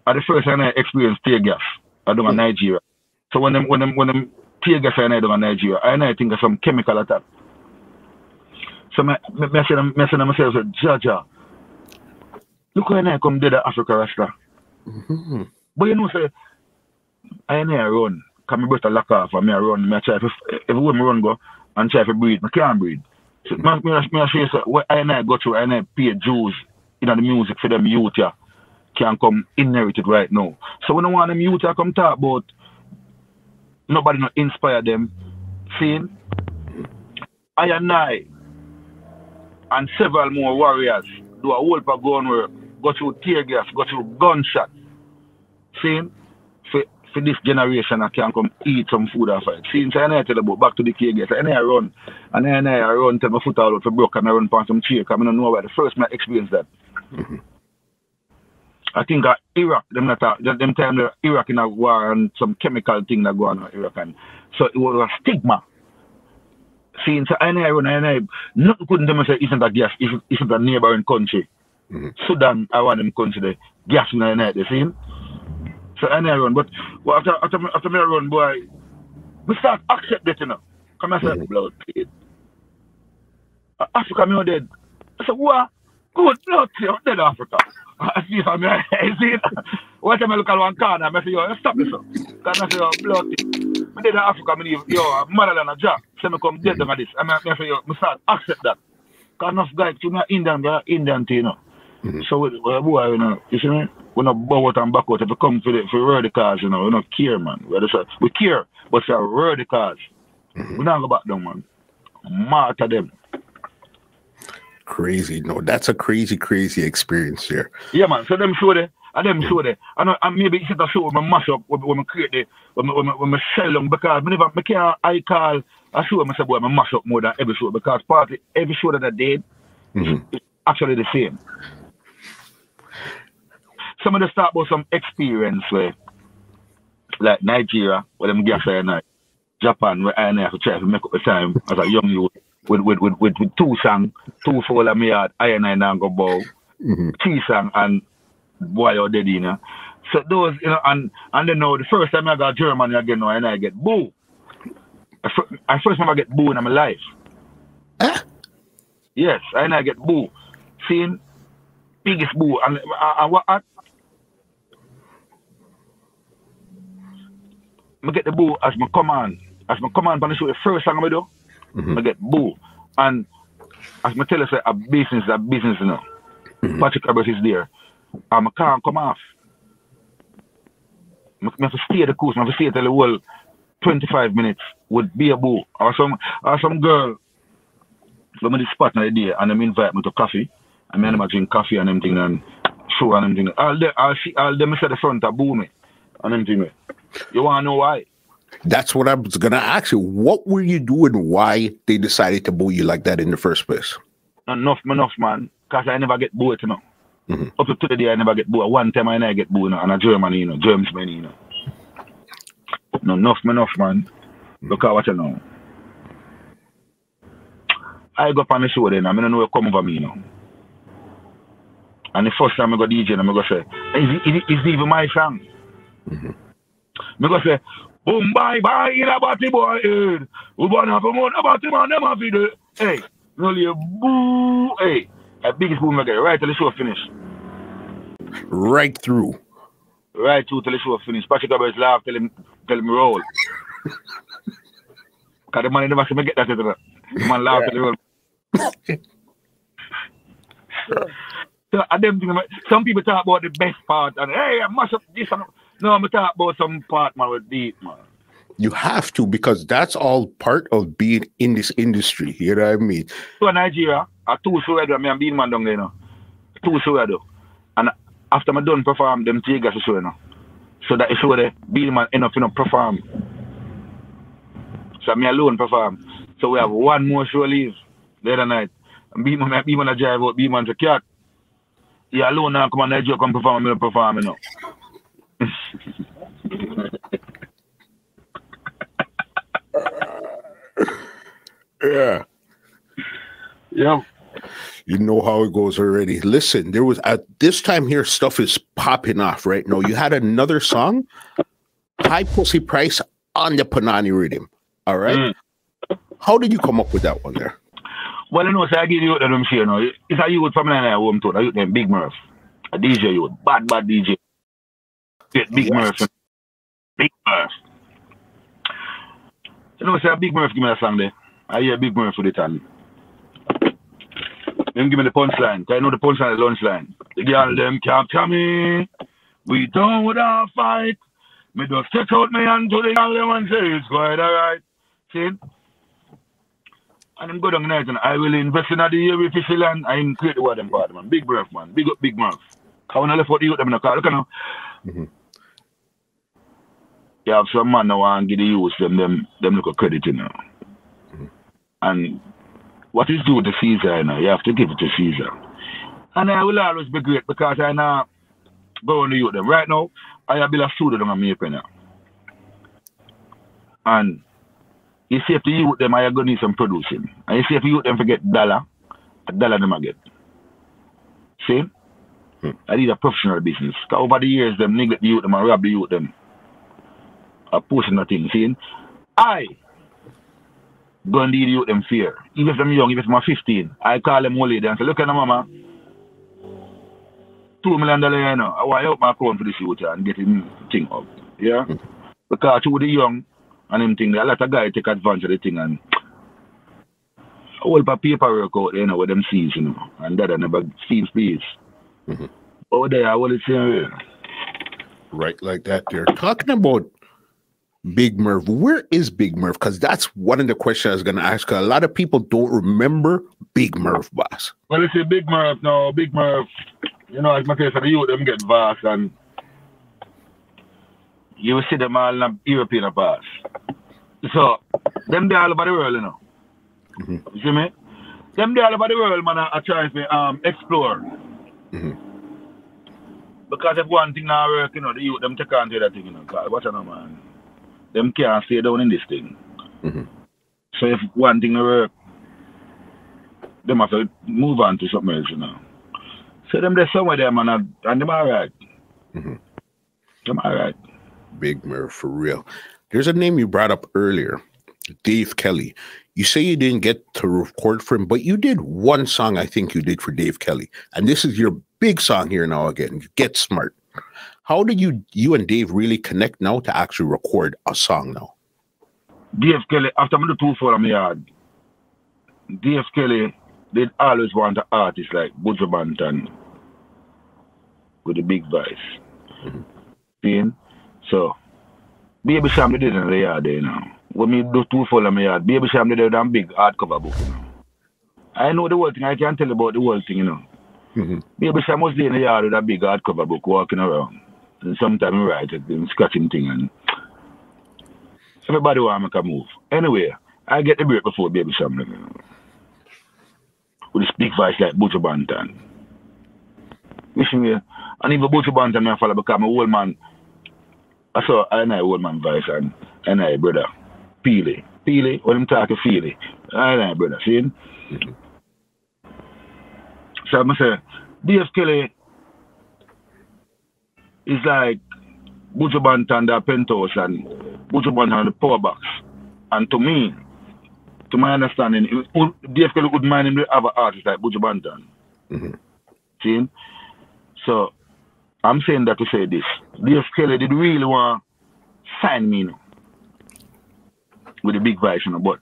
at the first I experienced tear gas, I do in Nigeria. So when them tear gas I do in Nigeria, I think of some chemical attack. So I say to myself, Jaja, look when I come dead Africa Rasta. But you know, say I run, come my breath lock off and I run, I try everywhere I run go and try to breathe. I can't breathe. So I say what I go through, I pay dues in the music for them youth here can come inherited right now. So when I want them youth to come talk about nobody not inspire them, seeing I and several more warriors do a whole for gun work, go through tear gas, go through gunshot. Seeing for this generation I can come eat some food after it. Since I tell about back to the tear gas, I run and I run till my foot all out for broke and I run past some chair because I don't know why the first time I experienced that. I think Iraq, them time Iraq in a war and some chemical thing that go on in Iraq. And so it was a stigma. Since I run, nothing couldn't tell me say isn't a gas, isn't a neighboring country. Sudan, I want them country there. Gas in the night, you see? So I run. But after me run, boy, we start accept that, you know. Come and say, blood paid. Africa, me dead. I said, what? Good blood, I'm dead Africa. I see how I see it. One time I look at one corner, I say, yo, stop this up. Because I say, yo, blood. I dead in Africa, I leave, yo, I'm mother than a job. So I come dead than this. I say, yo, I start accept that. Because enough guys, you're not Indian, they're Indian, you know. So, boy, you know, you see me? We don't bow out and back out. If we come for road the cars, you know, we don't care, man. We care, but for road the cars. We don't go back down, man. Martyr them. Crazy. No, that's a crazy, crazy experience here. Yeah, man. So them show there. And them show there. And maybe it's a show when I mash up, when I create the, when I sell them, because I call a show, I say, boy, I mash up more than every show, because partly every show that I did is actually the same. Some of the start about some experience where, like Nigeria, where them gas there night, Japan, where I have to try to make up the time as a young youth with 2 songs, 2 Fowl of me yard, I and go bow, 3 songs, and boy you're dead, you know. So those, you know, and then now the first time I got Germany again now, and I get boo. I first time I get boo in my life. Yes, and I get boo. Seeing biggest boo, and what I get the boo as my command. As my command on the show, the first song I do, I get boo. And as I tell you, a business, you know. Patrick Abbott is there. And I can't come off. I have to stay the course, I have to stay till the whole 25 minutes would be a boo. Or some girl from the spot in the day, and them invite me to coffee. And I drink coffee and everything and show and everything. All them at the front are boo me and everything. You want to know why? That's what I was going to ask you. What were you doing? Why they decided to boo you like that in the first place? Enough, man. Because I never get booed, you know. Up to today, I never get booed. One time I never get booed, you know, and a Germany, you know, Germany, you know. No, enough, man. Look at what you know. I go up on the show then, I don't know what come over me, you know. And the first time I go DJ, I'm going to say, is even my song? I'm going to say, boom, bye, in a body boy, head. We want to have a month about him and them have it. Hey, really a boo, hey. The biggest boom I get, right till the show finish. Right through. Right through till the show finish. Patrick Abbott laugh, tell him roll. Because the man never see me get that. The man laugh till he roll. So, some people talk about the best part and hey, I mash up this and no, I'm talk about some part, man, with deep, man. You have to, because that's all part of being in this industry. You know what I mean? So in Nigeria, I 2 shows I do, me and Beenie Man down there, you know. 2 shows I do. And after I done perform, them take us a show, you know. So that show there, Beenie Man end up, you know, perform. So me alone perform. So we have 1 more show leave the other night. And Beenie Man a drive out, Beenie Man say, cat, you alone now come on Nigeria, come perform, me perform, you know. Yeah. You know how it goes already. Listen, there was at this time here, stuff is popping off right now. You had another song, High Pussy Price on the Panani rhythm. All right. How did you come up with that one there? Well, you know, so I give you them share now. It's a youth from my home too. I youth them Big Murph. A DJ youth. Bad DJ. Big Murph. Big Murph. You know, so Big Murph give me a song there. I hear Big Murph for the time. Them give me the punchline. Because I know the punchline is the lunch line. The girl them capture me. We don't wanna fight. Me just stretch out my hand to the girl them and say it's quite alright. See? And them go down the night and I will invest in the area fishy land. I create the word them part, man. Big Murph, man. Big up Big Murph. I want to left out the youth them in the car. Look at now. You have some man now and give the youth them look a credit, you know. And what is due to Caesar, you know, you have to give it to Caesar. And I will always be great because I now go on the youth them. Right now, I have built a studio on my pen now. And you see if the youth them, I going to need some producing. And you see if the youth them forget $1 them I get. See? I need a professional business. Because over the years, them neglect the youth them and rob the youth them. A portion of things, see? I go and lead the youth them fear. Even if I'm young, even if I'm 15, I call them old lady and say, look at the mama, $2 million, you know, I want to help my account for this youth and get him thing up. Yeah? Because to the young and them thing, a lot of guys take advantage of the thing and all the paperwork out, you know, with them sees, you know, and that I never seems please. Over there, I want to say, right like that there. Talking about Big Murph, where is Big Murph? Because that's one of the questions I was going to ask. A lot of people don't remember Big Murph, boss? Well, you see, Big Murph, no, Big Murph, you know, as my case for the youth, them get vast, and you will see them all in the European pass. So, them they all over the world, you know. You see me? Them they all over the world, man, I try to explore. Because if one thing now work, you know, the youth, them take on to that thing, you know. God, what's on, man? Them can't stay down in this thing. So if one thing not work, them have to move on to something else, you know. So them there's somewhere there, man, and them alright. Them alright. Big Murph, for real. There's a name you brought up earlier, Dave Kelly. You say you didn't get to record for him, but you did one song I think you did for Dave Kelly. And this is your big song here now again, Get Smart. How did you and Dave really connect now to actually record a song now? Dave Kelly, after I do 2 for my yard, Dave Kelly did always want an artist like Buju Banton with a big voice. See? So, Baby Sham did it in the yard there now. When me do 2 for my yard, Baby Sham did it with a big hardcover book, you know. I know the whole thing, I can't tell you about the whole thing, you know. Baby Sham was there in the yard with a big hardcover book walking around. And sometimes he write it, and scratching thing, and everybody want to make a move. Anyway, I get the break before Baby Sham, you know, with a big voice like Buju Banton. Listen here, and even Buju Banton I follow because I'm an old man. I saw an old man voice and I brother. Peely, when I'm talking Feely. I brother, see? So I say, Dave Kelly is like Buju Banton, the Penthouse, and Buju Banton, the Power Box. And to me, to my understanding, Dave Kelly would mind him to have an artist like Buju Banton. See? So, I'm saying that to say this. Dave Kelly did really want to sign me, you know, with a big voice, you know, but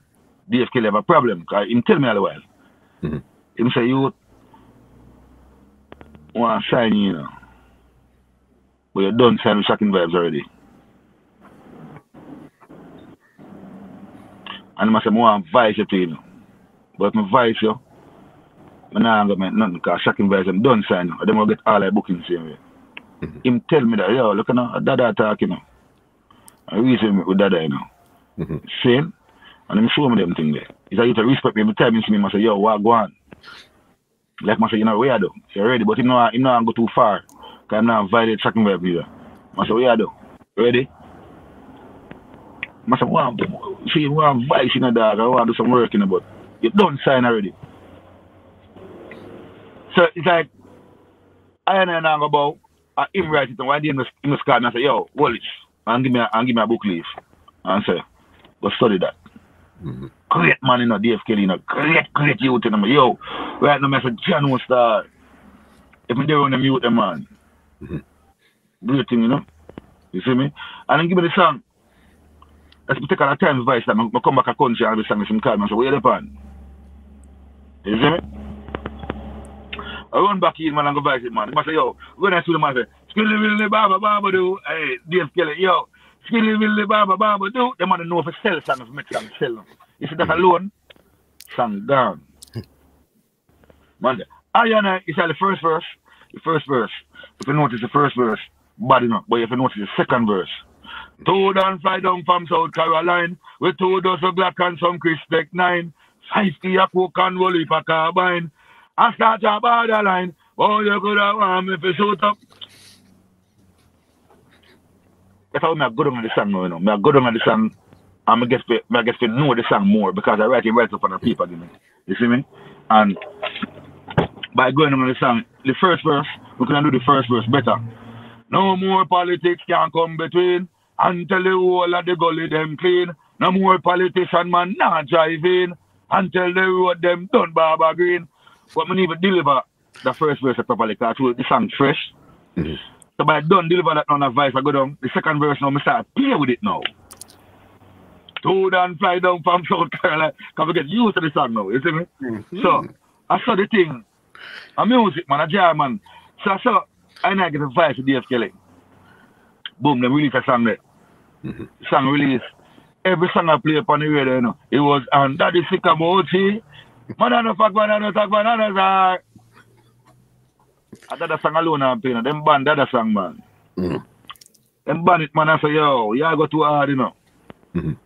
Dave Kelly have a problem, because he tell me all the while. He say, you want to sign you know, but you done sign with Shocking Vibes already. And I say, I want to voice you to you know. But if I voice you, I'm not going to make nothing, because Shocking Vibes, I'm done sign you. Then I'll get all the bookings the same way. Him tell me that, yo, look, you know, Dada talk, you know. I reason me with Dada, you know. Same. And him show me them thing there. He said, you to respect me. Every time he see me, I say, yo, what go on? Like I say, you know, where you do? You're ready, but him not go too far. Because I'm not violate Shocking Vibes either. I say, where you do? Ready? I say, see, you want vice in a dog, I want to do some work, you know, but you don't sign already. So it's like, I don't go about, him write it, and one day in the sky, and I say, yo, hold it, and give me a book leaf. And say, go study that. Great man, you know, Dave Kelly, you know, great youth, you know, yo, right now, I say, John won't start. If I'm there on them youth, them man. Great thing, you know. You see me? And then give me the song. Let's take a time voice that I come back a country and I sing some card, and I say, where you pan? You see me? I run back in, man, and go vice it, man. I say, yo, when I see the man, I say, skilly willy baba baba do. Hey, Dave Kelly, yo, skilly willy baba baba do. The man know if sell songs, make songs sell them. You see that alone, song gone. Man, I it's like the first verse. If you notice the first verse, bad enough. But if you notice the second verse, 2 down, fly down from South Carolina, with 2 dozen black and some Chris Tech 9, 50 a coke and roll if a carbine. I start a borderline. Oh, you could have want me to shoot up. That's how I go down on the song now, you know. I go down on the song and I get to know the song more because I write it right up on the paper, you know. You see me? And by going on the song, the first verse, we can do the first verse better. No more politics can come between until the whole of the gully them clean. No more politician man not driving until the road them done Barbara Green. But we need to deliver the first verse properly because the song fresh. So by done deliver that on a voice, I go down. The second verse now, I start play with it now. 2 down, fly down from South Carolina. Because we get used to the song now, you see me? So I saw the thing. A music man, a jam man. So I saw, I now get a voice with Dave Kelly. Boom, they release a song there. Song release. Every song I play upon the radio, you know, it was under the sycamore tree. Man, no fuck, man, no talk, man, no talk. I did a song alone and paying. Them band that song, man. Them band it, man, I say, yo, you go too hard, you know.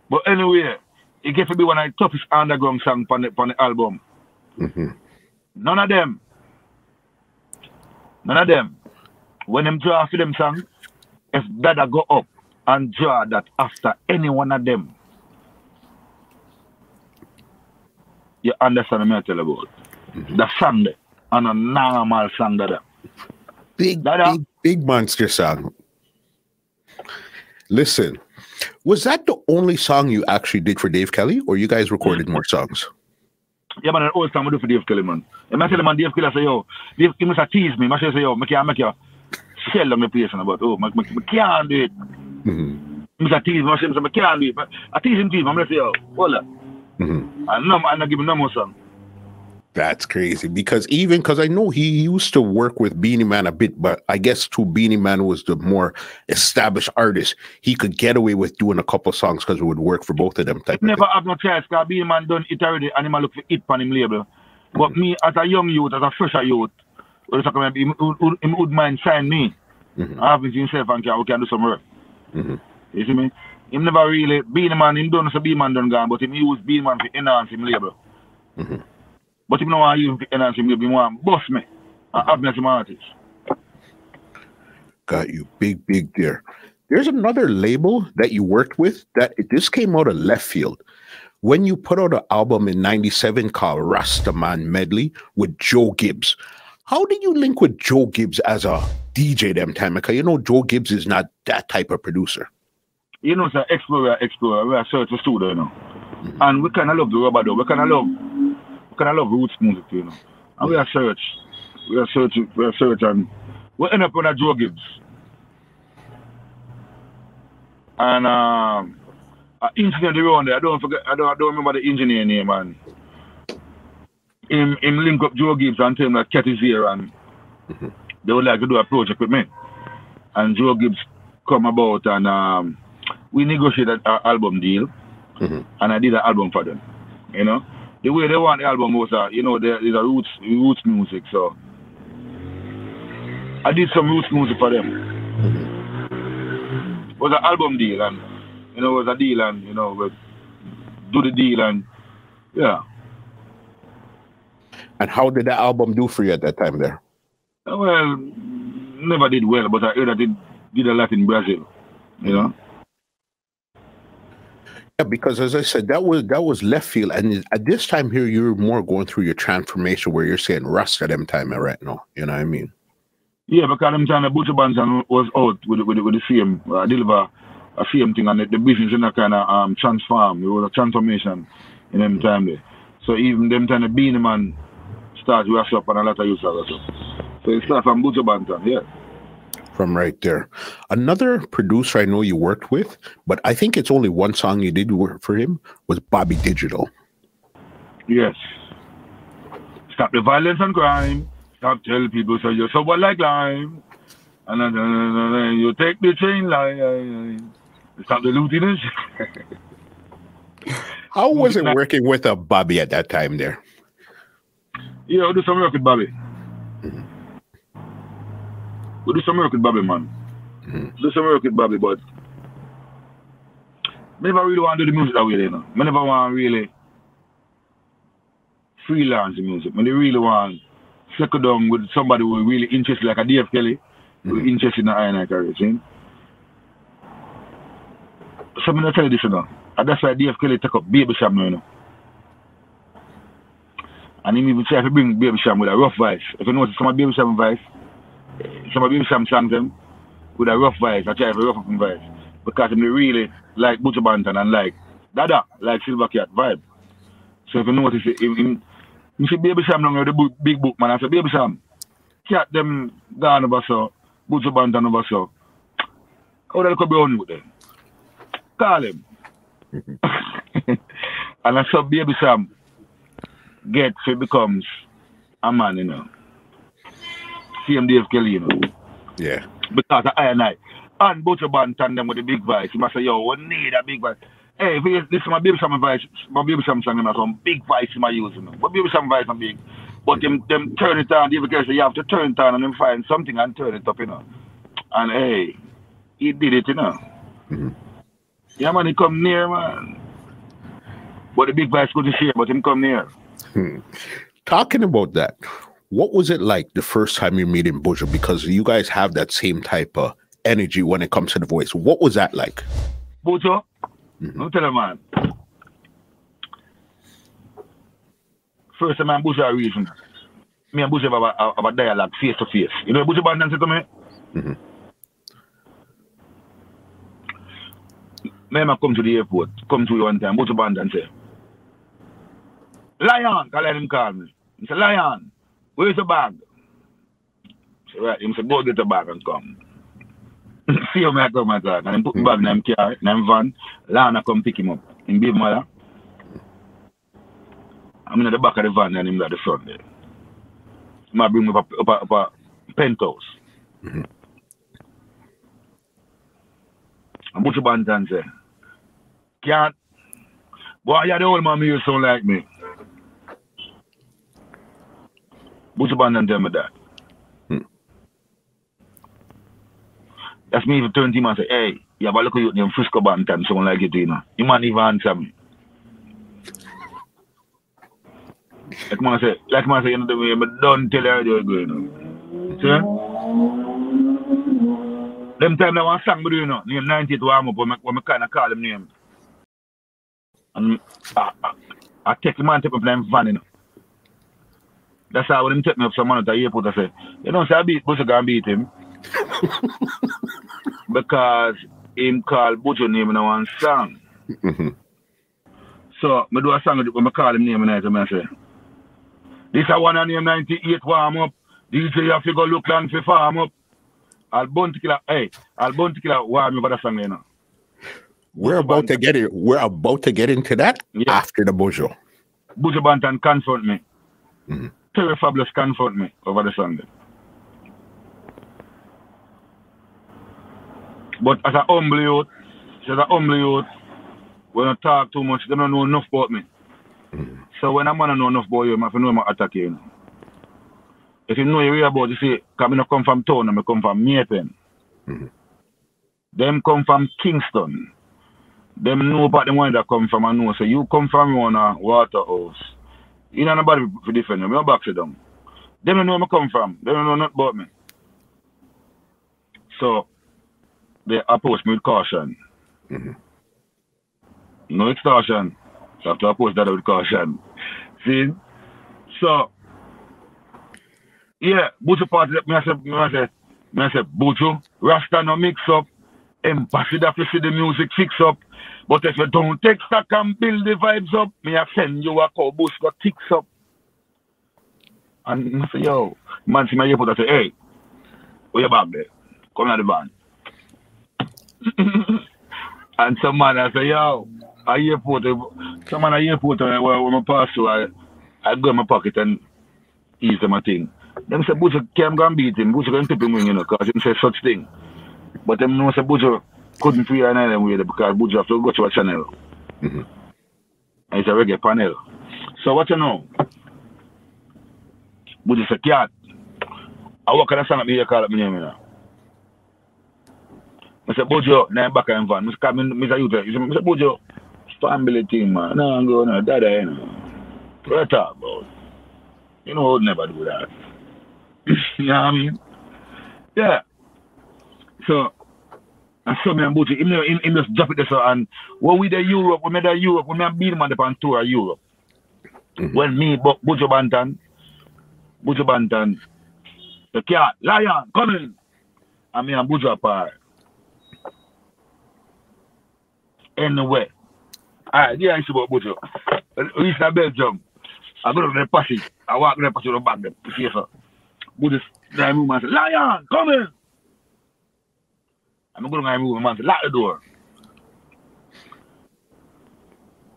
But anyway, it gets to be one of the toughest underground songs on the album. None of them. When them draw for them songs, if Dada go up and draw that after any one of them, you understand what I tell you about. The song there, and a normal song Dada. Big monster song. Listen, was that the only song you actually did for Dave Kelly, or you guys recorded more songs? Yeah, man, the whole song we do for Dave Kelly, man. And I tell him, man, Dave Kelly say, yo, Dave, he must tease me. I say, yo, I can't make you shell on the place, but oh, I can't do it. He must tease me. I say, I can't do it. But I tease him, I'm going to say, yo, hold up. And I'm not giving no more song. That's crazy because I know he used to work with Beenie Man a bit, but I guess too Beenie Man was the more established artist. He could get away with doing a couple songs because it would work for both of them. Never have no chance because Beenie Man done it already and him look for it on him label. But me as a young youth, as a fresher youth, he would mind sign me. I have himself and we can do some work. You see me? Him never really Beenie Man, him done so Beenie Man done gone, but him use Beenie Man to enhance him label. But if you know why you enhance him, you want to bust me. I have me as an artist. Got you. Big there. There's another label that you worked with that this came out of left field. When you put out an album in 97 called Rastaman Medley with Joe Gibbs. How did you link with Joe Gibbs as a DJ them time? Because you know Joe Gibbs is not that type of producer. You know, it's an explorer. We are search a studio, you know. And we kind of love the rubber though. We kind of love roots music, you know. And we are search and we end up on a Joe Gibbs. And engineer the round there, I don't remember the engineer name, and him link up Joe Gibbs and tell him that Cat is here and they would like to do a project with me. And Joe Gibbs come about and we negotiated an album deal and I did an album for them, you know. The way they want the album was, you know, there's a roots music, so I did some roots music for them. It was an album deal, and you know, it was a deal, and you know, we do the deal, and yeah. And how did the album do for you at that time there? Well, never did well, but I heard that it did a lot in Brazil, you know. Yeah, because as I said, that was left field, and at this time here, you're more going through your transformation where you're saying Rasta them time right now. You know what I mean? Yeah, because them time the Buju Banton was out with the same deliver a same thing, and the business in a kind of transform. It was a transformation in them time there. So even them time the Beenie Man start rush up and a lot of use of stuff. So it starts from Buju Banton, yeah. From right there. Another producer I know you worked with, but I think it's only one song you did work for him, was Bobby Digital. Yes. Stop the violence and crime. Stop telling people so you're someone like lime. And then you take the chain line. Stop the lootiness. How was it working with a Bobby at that time there? Yeah, I'll do some work with Bobby. We do some work with Bobby, man. Do some work with Bobby, but I never really want to do the music that way, you know. I never want to really freelance the music. I really want to settle down with somebody who is really interested, like a Dave Kelly, who is interested in the iron career, see? So I'm going to tell you this, you know. And that's why Dave Kelly took up Baby Sham, you know. And he even try to bring Baby Sham with a rough voice. If you notice some of Baby Sham voice, some of Baby Sham songs them with a rough voice. I try to rough up his voice. Because they really like Buju Banton and like Dada, like Silver Cat vibe. So if you notice it, you see Baby Sham now with the big book, man. I say, Baby Sham, Cat them gone over so, Buju Banton over so. How the could be on with them? Call him. And I saw Baby Sham get so it becomes a man, you know. Same Dave Kelly, you know. Yeah. Because I and Buju Banton them with the big voice. He must say, yo, we need a big voice. Hey, this is my baby Sam voice. My baby Sam song and some big voice in my using. My baby Sam voice are big. But them turn it on, because you have to turn it on and then find something and turn it up, you know. And hey, he did it, you know. Yeah, man, he come near, man. But the big voice couldn't share, but him come near. Talking about that, what was it like the first time you meeting Buju? Because you guys have that same type of energy when it comes to the voice. What was that like? Buju? I'll tell you, man. First time, man, Buju a reason. Me and Buju have a dialogue face to face. You know what Buju Banton said to me? Me come to the airport, come to you one time, Buju Banton say, Lion, let him call me. He said, Lion, where's the bag? I said, right. He said, go get the bag and come. See how I come and talk. And he put the bag in him car, in him van. Lana come pick him up. In Baby Mother. I'm in the back of the van and him at the front there. He might bring me up a penthouse. And Buju Banton say, can't. Boy, you're the old man who sound like me. Buju Banton tell me that. That's me if turn to him and say, hey, you have a look at you named Frisco Banton, someone like it, you know. You man even answer me. Like man say, you know the way, but don't tell her how you're going. See? Them time I want song me do, you know, name 98 warm up when I kind of call him name. And I take him and take him from them van, you know. That's how when him take me up some man at the airport, I say, you know, say I beat Buju and beat him. Because him call Buju name in one song. So I do a song when I call him name and I say, this is one name 98 warm up. DJ you have to go look land for farm up. I'll bun to kill warm up for the song, you know. We're about to get into that after the Buju. Buju Banton confront me. Terry Fabulous confront me over the Sunday. But as a humble youth, when I talk too much, they don't know enough about me. So when a man know enough about you, I have to know my attack you. If you know you real about, you see, because I come from town and I come from Maypen. Them come from Kingston. Them know about the one that come from, I know. So you come from one Waterhouse. You know nobody for defend them. You don't back to them. Them don't know where I come from. They don't know nothing about me. So they approach me with caution. No extortion. So I have to approach that with caution. See? So yeah, Buju party, I say, Buju, Rasta no mix up. Embassy that you see the music fix up. But if you don't take stock and build the vibes up, me I send you a call boost got ticks up. And I say, yo, man see my airport, I say, hey, where you back there? Come out the van. And some man I say, yo, at airport, some man at airport where I pass through, I go in my pocket and ease them a thing. Them say Buju can't go and beat him, Buju can tip him in, you know, because him say such thing. But them know say Buju couldn't free an island with it because Buju have to go to a channel. And it's a reggae panel. So what you know? Buju say, cat, I walk on the song at me here, call up my name, you know. I say, Buju, now I'm back in van. I say, Mr. Buju, family team, man. No, I'm going to dada, you know. What you talk about? You know, I would never do that. You know what I mean? Yeah. So, and so me and Buju, him just drop it there, so, and when we made Europe, when me and Beenie Man on tour of Europe. When me, Buju Banton, the cat, Lion, come in. And me and Buju apart. Anyway. Alright, yeah, I see about Buju. We reached Belgium. I go to the passage. I walk to the passage back there. See, sir. Buju drive me and say, Lion, come in. I'm going to move, man, lock the door.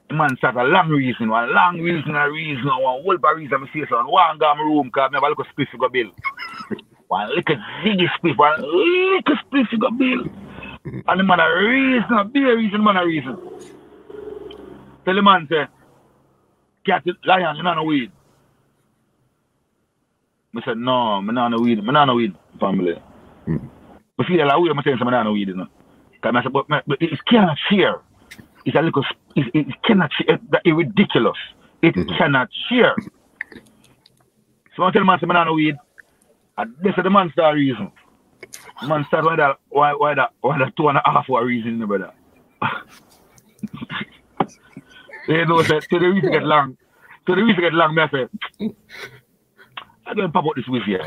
The man start a long reason, one whole reason, I say, so one go in my room, because I have a little spliff to go bill. One little ziggy spliff, one little spliff to go bill. And the man a reason, a big reason, man a reason. Tell the man say, cat lion, you know no weed. I said, no, I no weed, family. I feel like I'm saying I no weed, you know. Because I said, but it cannot share. It's a little, it cannot share. It's ridiculous. It cannot share. So I tell the man, say, I no weed. And this is the man start reason. The man start why that 2.5 hour reason, brother. You know, so the reason get long. So the reason get long, I say, I'm going to pop out this whiskey.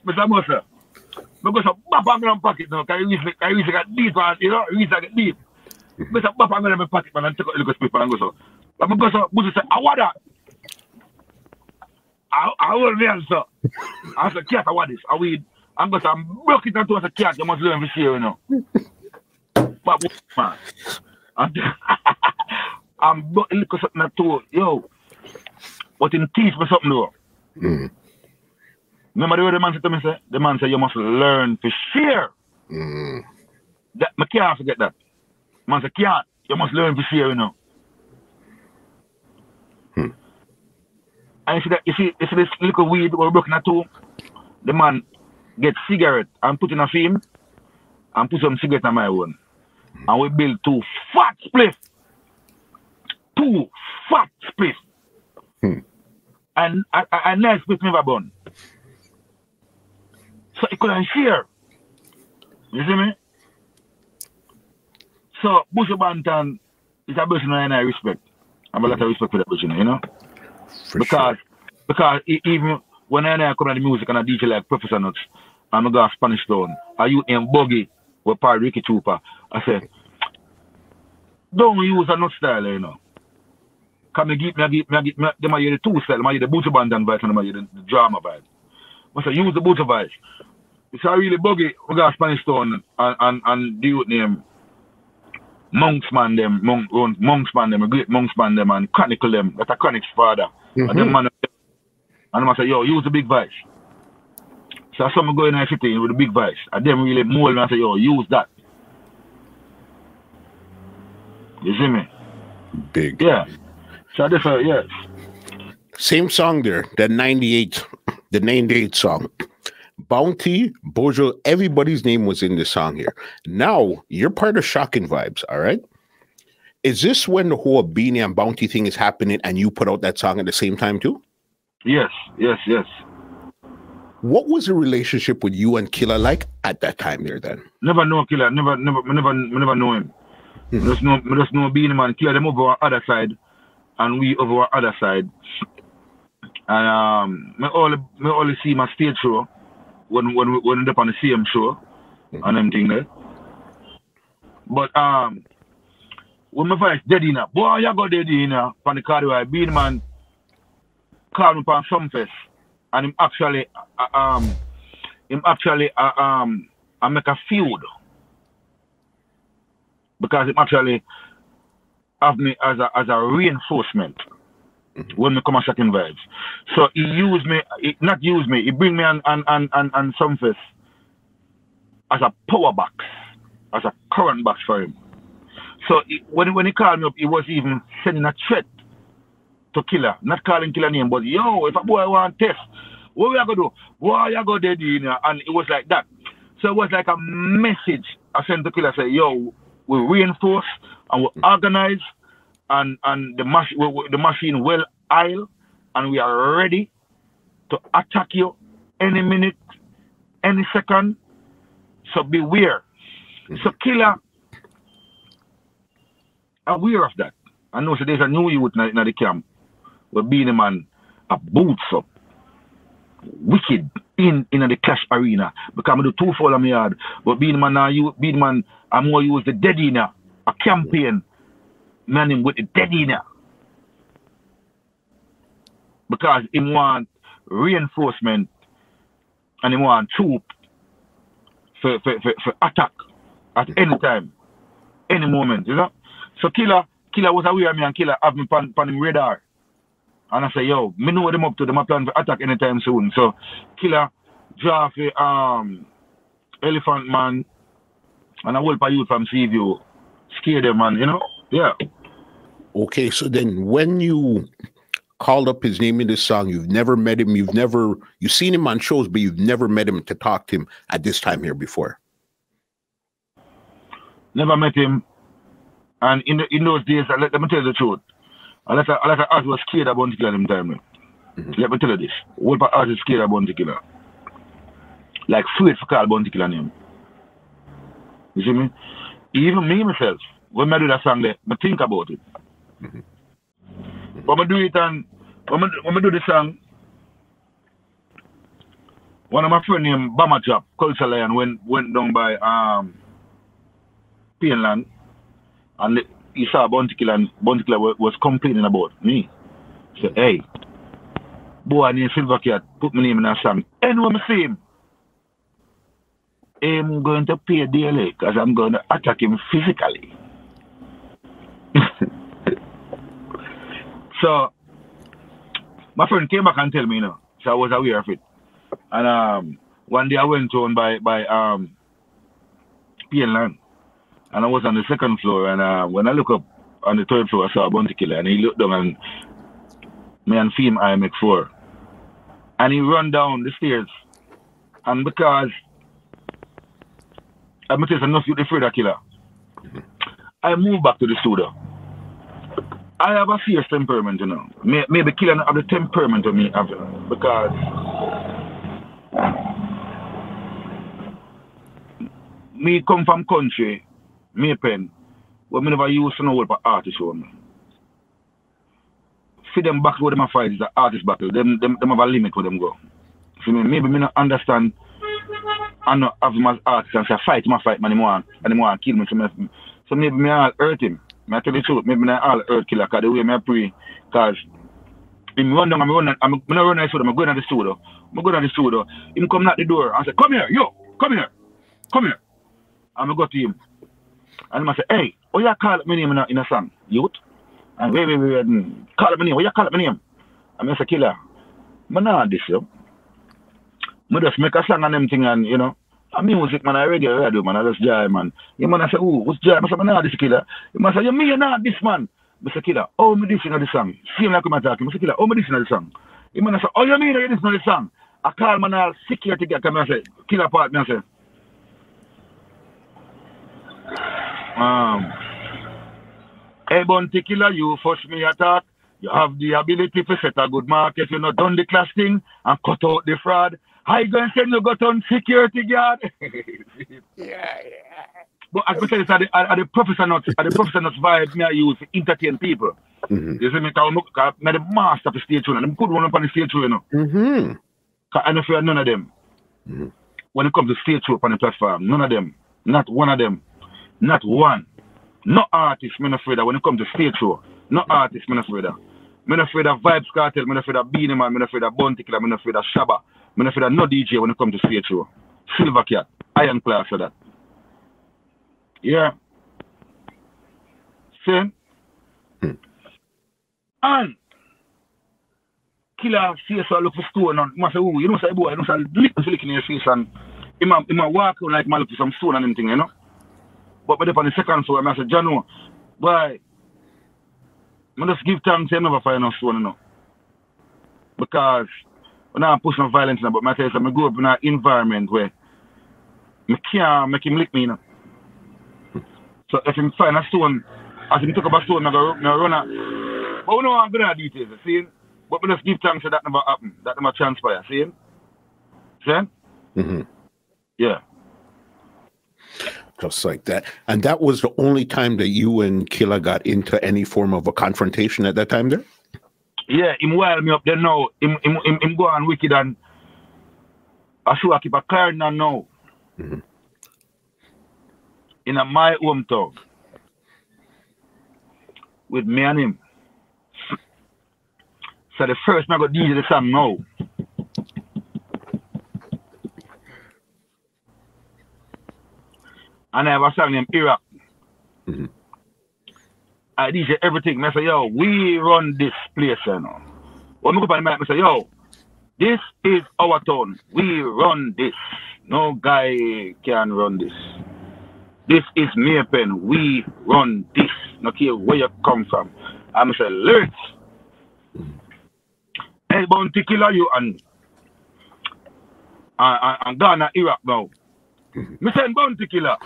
Mr. Musa, because of bap I'm in pocket now, because I reach get deep, you know, reach get deep. Mr. Bap I'm in my pocket, man, and take out the little paper and go so. But because of Buju say, I want that. I will the answer. I said, cat, I want this. I weed. I'm going to broke it into a cat, you must learn to share, you know. But man, I'm looking at something that too, yo. But in teach me something though. Remember the way the man said to me, say? The man said, you must learn to share. That, I can't forget that. The man said, can't. You must learn to share, you know. And you see this little weed we're broken at two, the man get cigarette and put in a film and put some cigarette on my own. And we build 2 fat spliffs. 2 fat spliffs. And a nice spliff never burn. So he couldn't share. You see me? So Buju Banton is a person I respect. I have a lot of respect for that person, you know? Because even when I come to the music and I DJ like Professor Nuts, and I go to Spanish Town, I use him Buggy with part Ricky Trooper. I said, don't use a nut style, you know. Because I give the 2 style, I use the Buju Banton vibe and I use the drama vibe. I said, use the Buju vibe. It's a really Buggy, we go to Spanish Town and deal with them. Monksman them, a great monksman them, and chronicle them. That's a chronic's father. And them man, and I say, yo, use the big voice. So I saw me go in the city with the big voice. And them really mold me and say, yo, use that. You see me? Big. Yeah. So that's yes. Same song there, the 98 song. Bounty, Buju, everybody's name was in the song here. Now, you're part of Shocking Vibes, all right? Is this when the whole Beenie and Bounty thing is happening and you put out that song at the same time too? Yes. What was the relationship with you and Killer like at that time there then? Never know Killer, never know him. Just know Beenie Man, Killer them over our other side and we over our other side. And me only see my stage show when they're on the same show and them thing there. But when my voice dead in boy, you go dead in on the car where Beenie Man called me on some fest and him actually I make a feud because him actually have me as a reinforcement when me come a Shocking Vibes. So he used me, he bring me on some fest as a power box, as a current box for him. So when he called me up, he was even sending a threat to Killer, not calling Killer name, but yo, if a boy want test, what we are gonna do? Why you go dead in? And it was like that. So it was like a message I sent to Killer, say, yo, we reinforce and we organize and the machine well oiled and we are ready to attack you any minute, any second. So beware. So Killer aware of that. I know so there's a new youth in the camp where Beenie Man a boots up. Wicked in the clash arena. Because I do 2 foul on my yard. But Beenie Man I more use the dead in a campaign. Man him with the dead in because he want reinforcement and he want troop for attack at any time, any moment, you know. So Killer was aware of me and Killer have me on him radar. And I say, yo, me know them up to them, I plan to attack anytime soon. So, Killer, draw for Elephant Man, and a whole paar youth from Seaview, scare them, man, you know? Yeah. Okay, so then when you called up his name in this song, you've never met him, you've seen him on shows, but you've never met him to talk to him at this time here before. Never met him. And in those days, let me tell you the truth. I let artist was scared about Bounty Killer at them time. Let me tell you this. What part artist scared about Bounty Killer? Like afraid for call Bounty Killer name. You see me? Even me myself, when I do that song there, I think about it. When I do it and when I do the song, one of my friends named Bama Chap, Culture Lion, went down by Penthouse, and he saw Bounty Killer, and Bounty Killer was complaining about me. He said, hey, boy named Silver Cat, put my name in that song. Anyone I see him, I'm going to pay dearly because I'm going to attack him physically. So, my friend came back and tell me, you know, so I was aware of it. And one day I went on by Penthouse, and I was on the second floor, and when I look up on the third floor, I saw a Bounty Killer, and he looked down and me and film IMX4. And he run down the stairs. And because I'm enough you afraid of Killer, I moved back to the studio. I have a fierce temperament, you know. Maybe Killer not have the temperament of me have, because me come from country, me pen, but me never used to know what artist show me. See them back where them fight is the artist battle. Them have a limit where them go. See me, maybe me not understand and not have him as artist and say fight, man, and he want to kill me. So maybe me all hurt him. I tell you the truth, maybe I all hurt Killer because the way I pray, because him run down, I'm not running the studio, I'm going to the studio. I'm going to the studio. Him come at the door and say, come here, yo, come here. And I go to him. And I say, hey, what you call my name in a song? Youth? And wait, call my name, what you call my name? And I say, Killer, I'm not this, yo. I just make a song and them thing and, you know, a music, man, I radio, man, I just jive, man. You man, I say, oh, what's jive? I say, I'm not this, Killer. You man say, you mean you're not this, man? I say, Killer, oh, me this in the song. See him like I'm talking. I say, Killer, oh, me this in the song. You man, I say, oh, you mean you're this in the song? I call man, I'll security get come and say, Killer part, me, I say. Hey, Bounty Killer, you force me attack. You have the ability to set a good market. You know, done the class thing and cut out the fraud. I going to send you got on security guard. Yeah. But as I said, it's at the professional vibe me I use to entertain people. You see me? Because I'm the master of the stage show, and I'm good one up on the stage show, you know. Because I don't fear none of them. When it comes to stage show on the platform, none of them, not one of them, not one. No artist, I'm not afraid of when it comes to stage show. No artist, I'm not afraid of. I'm not afraid of Vibes Cartel, I'm not afraid of Beenie Man, I'm not afraid of Bounty Killer, I'm not afraid of Shabba. I'm not afraid of no DJ when it comes to stage show. Silver Cat, Iron Class for that. Yeah. See? And Killer see so I look for stone and I say, oh, you know say boy, you know say lick in your face and he might walk out like I look for some stone and anything, you know? But on the second floor, I say, Jano, boy, I just give thanks I never find no stone, you know. Because when I'm pushing violence, but I tell you, I go up in an environment where I can't make him lick me, you know. So if he find a stone, as he talk about stone, I run out. But we know I'm going to details, see? But we just give thanks that never happened, that never transpire, see? See? Yeah. Just like that. And that was the only time that you and Killer got into any form of a confrontation at that time there? Yeah, him wild me up there now. Him go on wicked and I should keep a Clarendon now. In my hometown. With me and him. So the first I got DJ the song now. And I have a song named Iraq. I DJ everything. I say, yo, we run this place, you know. When I go on the mic, I say, yo, this is our town. We run this. No guy can run this. This is me pen. We run this. No care where you come from. I'm say, lyrics. Hey, bounty killer you and Ghana, Iraq now. Me send bounty killer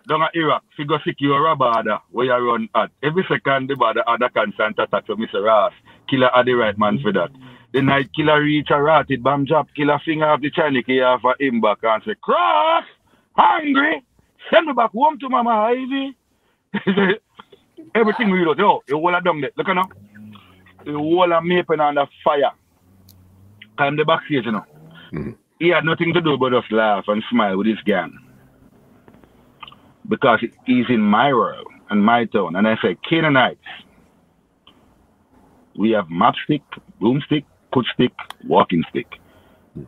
down at Iraq. Figure secure a border where you run at. Every second the border other constant attack. So Mr. Ross, killer are the right man for that. The night killer reach a ratted bomb drop, killer finger off the Chinese key off of him back and say, Cross, hungry, send me back home to Mama Ivy. Everything we do, yo, you all are down there. Look at now. You all are making under fire. I'm the backstage, you know. He had nothing to do but just laugh and smile with his gang. Because he's in my world and my town. And I say, Canaanites, we have mapstick, broomstick, cut stick, walking stick.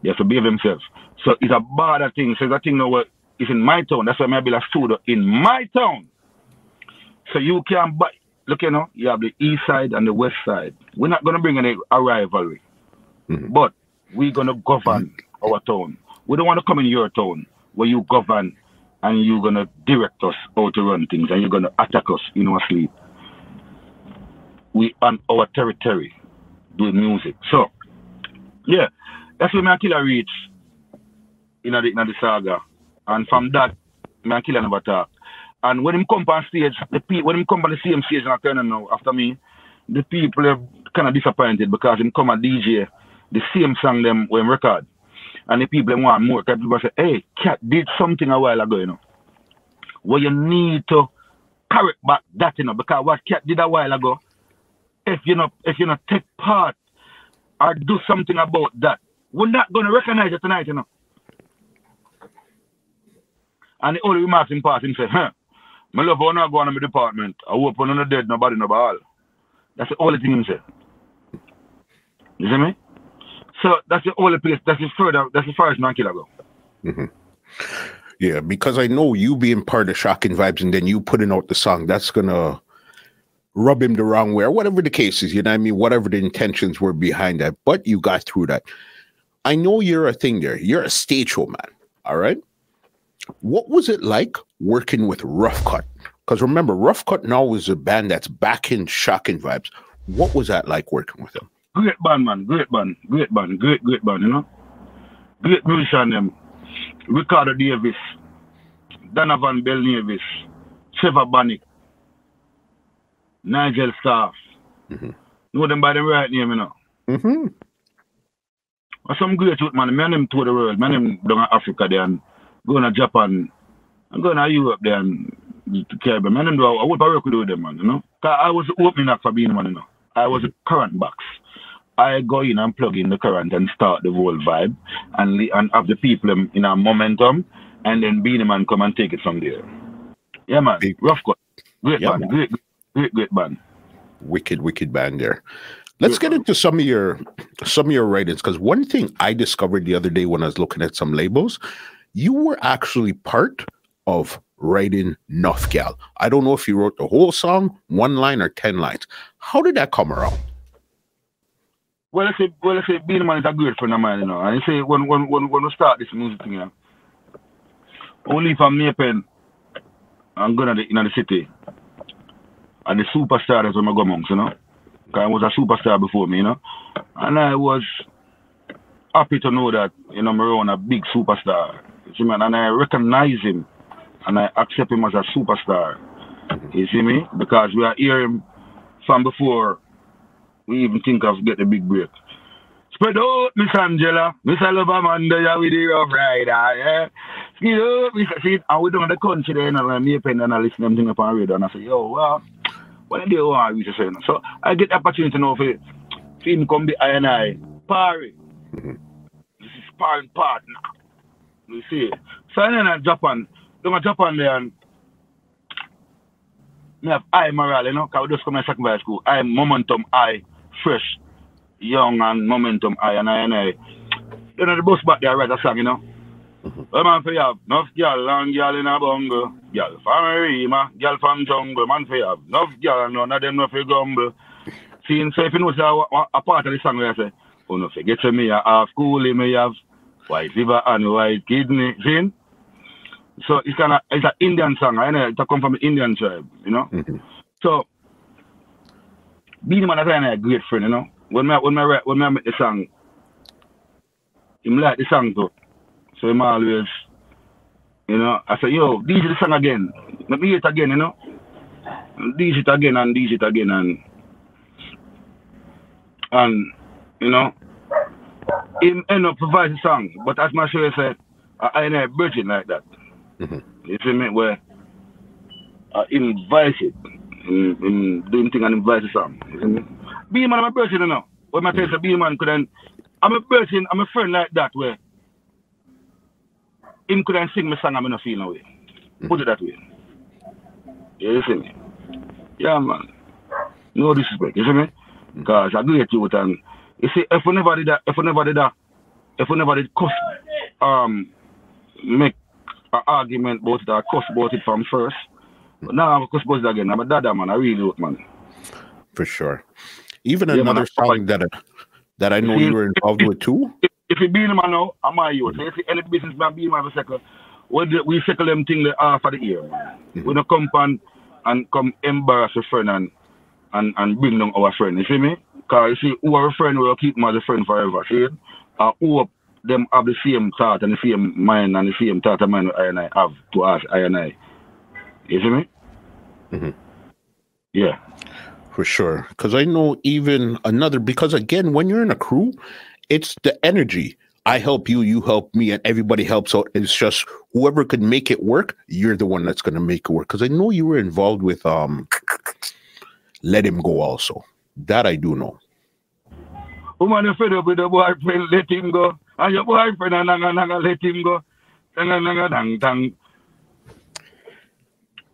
They have to behave themselves. So it's a bad thing. So that thing now it's in my town. That's why I build a studio in my town. So you can buy. Look, you know, you have the east side and the west side. We're not going to bring any rivalry. But we're going to govern our town. We don't want to come in your town where you govern and you're going to direct us how to run things and you're going to attack us in our sleep. We on our territory doing music. So, yeah, that's where my killer reach in the saga. And from that, my killer never talk. And when him come on stage, when him come on the same stage in Clarendon now, after me, the people are kind of disappointed because him come and DJ the same song them when record. And the people want more. Because people say, hey, Cat did something a while ago, you know. Well, you need to correct back that, you know, because what Cat did a while ago, if you not take part or do something about that, we're not going to recognize it tonight, you know. And the only remarks in passing say, my love will not go on in my department. I hope I'm not dead, nobody no ball. That's the only thing he said. You see me? So that's the only place, that's the first non-killer go. Yeah, because I know you being part of Shocking Vibes and then you putting out the song, that's going to rub him the wrong way, or whatever the case is, you know what I mean? Whatever the intentions were behind that, but you got through that. I know you're a thing there. You're a stage show man, all right? What was it like working with Ruff Kutt? Because remember, Ruff Kutt now is a band that's back in Shocking Vibes. What was that like working with him? Great band, man. Great band, you know? Great musician, them. Ricardo Davis, Donovan Bell Nevis, Trevor Bannick, Nigel Staff. Know them by the right name, you know? Some great youth, man. Me and them tour the world. Me and them down in Africa there and going to Japan and going to Europe there and to Caribbean. Me and them do I would work with them, man, you know? Because I was opening up for Beenie Man, you know? I was a current box. I go in and plug in the current and start the whole vibe and have the people in a momentum and then Beenie Man come and take it from there. Yeah, man. Ruff Kutt. Great band. Man. Great band. Wicked band there. Let's get into some of your writings, because one thing I discovered the other day when I was looking at some labels, you were actually part of writing Nuff Gal. I don't know if you wrote the whole song, 1 line or 10 lines. How did that come around? Well, I say Beenie Man is a great friend of mine, you know. And I say when we start this music thing, you know, only from Maypen and going in the city. And the superstar is when I go amongst, you know. Because I was a superstar before me, you know. And I was happy to know that, you know, I'm around a big superstar. You see, man, and I recognize him and I accept him as a superstar. You see me? Because we are hearing from before we even think of get the big break. Spread out, Miss Angela, Miss Alaba Amanda, with the Rough Rider, yeah. You know, see, and we down the country there, and I'm Maypen and I listen to them things upon radio, and I say, yo, well, what do you want to say? So I get the opportunity now for him come be I and I, party. This is sparring partner. You see? So then in Japan, there, and I have I morale, you know, because we just come to secondary school. I momentum, I fresh, young and momentum, I and I. Then on the bus back there, I write a song, you know. Well, man, for you have Nuff Gal and gal in a bungle. Gal from Rima, gal from jungle. Man, for you have Nuff Gal and none of them no for gumble. See, so if you know a part of the song where I say, Uno forget to me, half coolie, me have white liver and white kidney, see? So it's kind of, it's an Indian song, I know, it come from an Indian tribe, you know? So, Beenie Man is a great friend, you know? When I make the song, him like the song too. So him always, you know, I say, yo, DJ the song again. Let me hear it again, you know? DJ it again and DJ it again and you know, him end up provide the song. But as my show said, I ain't a virgin like that. You see me? Where him voice it, him doing thing and him voice the song. You see me? Beenie Man, I'm a virgin, you know. When I tell you Beenie Man couldn't, I'm a virgin, I'm a friend like that where him couldn't sing my song, I'm not feeling no way. Put it that way. You see me? Yeah, man. No disrespect, you see me? Because I agree with you and you see, if we never did cuss, make an argument about it or cuss about it from first. But now I'm cuss about it again. I'm a dada man, I really do it, man. For sure. Even another song that I know you were involved with too. If you Beenie Man now, I'm my youth. So you see any business man Beenie Man for a second, we circle them thing the half of the year, man. We don't come and come embarrass a friend and bring down our friend, you see me? Because you see, who are a friend will keep them as a friend forever, see it? Who them have the same thought and the same mind and the same thought of mind I and I have to ask I and I. You see me? Yeah. For sure. Because I know even another, because again, when you're in a crew, it's the energy. I help you, you help me, and everybody helps out. It's just whoever could make it work, you're the one that's going to make it work. Because I know you were involved with Let Him Go also. That I do know. Woman, you're fed up with the boyfriend, let him go. And your boyfriend, let him go. Dang.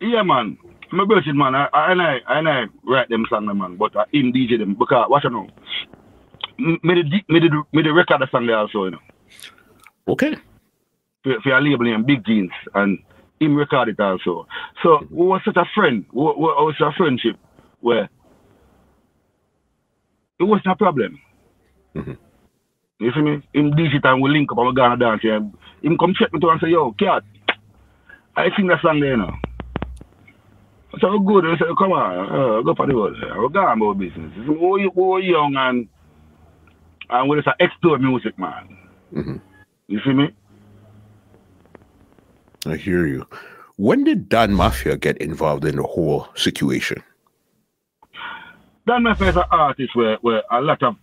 Yeah, man. I'm a virgin, man. I write them songs, man. But I him DJ them. Because, what you know? Me the record the song there also, you know. Okay. For a label named Big Jeans. And him record it also. So, we was such a friend. We was a friendship where it wasn't a problem. You see me? Him DJ it and we link up and we gonna dance here. Him come check me to and say, yo, cat, I sing that song there, you know. I said, oh, good. I said, come on, go for the world. We're going about business. We're young and we just explore music, man. You see me? I hear you. When did Don Mafia get involved in the whole situation? Don Mafia is an artist where a lot of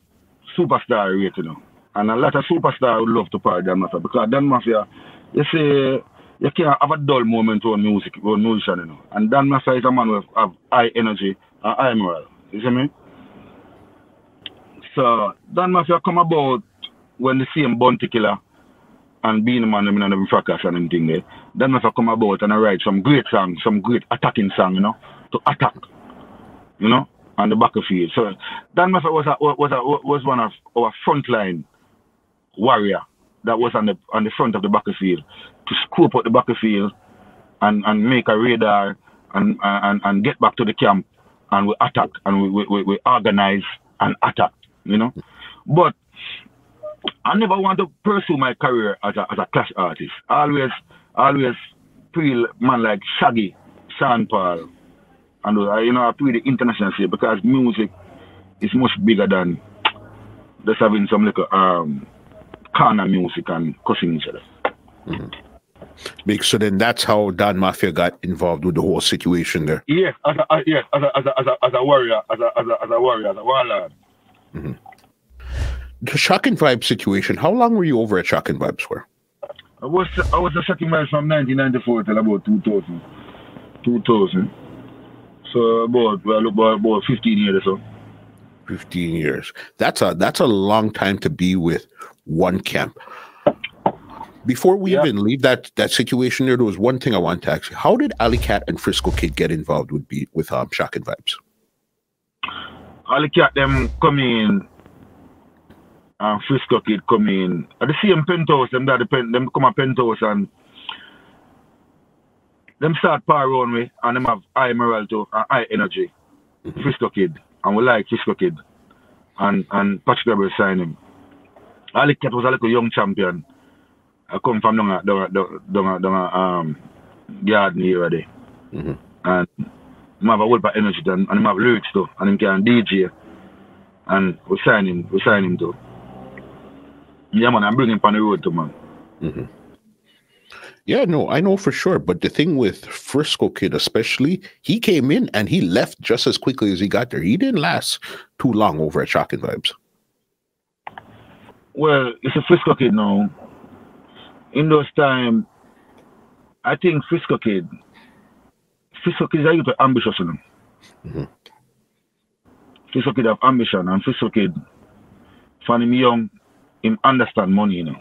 superstars rate, you know. And a lot of superstars would love to party Don Mafia. Because Don Mafia, you say, you can't have a dull moment on music, on musician, you know. And Don Mafia is a man with have high energy and high moral. You see me? So Don Mafia come about when the same Bounty Killer and Beenie Man them in them fracas and them thing there. Don Mafia come about and I write some great songs, some great attacking songs, you know, to attack, you know, on the battlefield. So Don Mafia was one of our frontline warrior that was on the front of the battlefield to scope out the battlefield and make a radar and get back to the camp and we attack and we organize and attack, you know. But I never want to pursue my career as a clash artist. I always feel man like Shaggy, Sean Paul, and you know I play the international scene because music is much bigger than just having some little corner music and cussing each other. So then that's how Don Mafia got involved with the whole situation there. Yes, as a warrior, as a warlord. The Shock and Vibes situation, how long were you over at Shock and Vibes for? I was a Shock and Vibes from 1994 till about 2000. So about 15 years or so. 15 years. That's a long time to be with one camp. Before we even leave that situation there was one thing I want to ask you. How did Alley Cat and Frisco Kid get involved with Shock and Vibes? Alley Cat them come in and Frisco Kid come in. At the same penthouse, them come a penthouse and them start par around me and them have high morale too and high energy. Frisco Kid. And we like Frisco Kid. And Patrick Rebel sign him. Ali Cat was a little young champion. I come from down garden here there. And I have a whole lot of energy and I have lyrics too. And he can DJ. And we sign him too. Yeah man, I'm bringing him on the road too, man. Yeah, no, I know for sure. But the thing with Frisco Kid especially, he came in and he left just as quickly as he got there. He didn't last too long over at Shocking Vibes. Well, it's a Frisco Kid now. In those times, I think Frisco Kid is a little ambitious, you know. Frisco Kid have ambition, and Frisco Kid, for him young, him understand money, you know.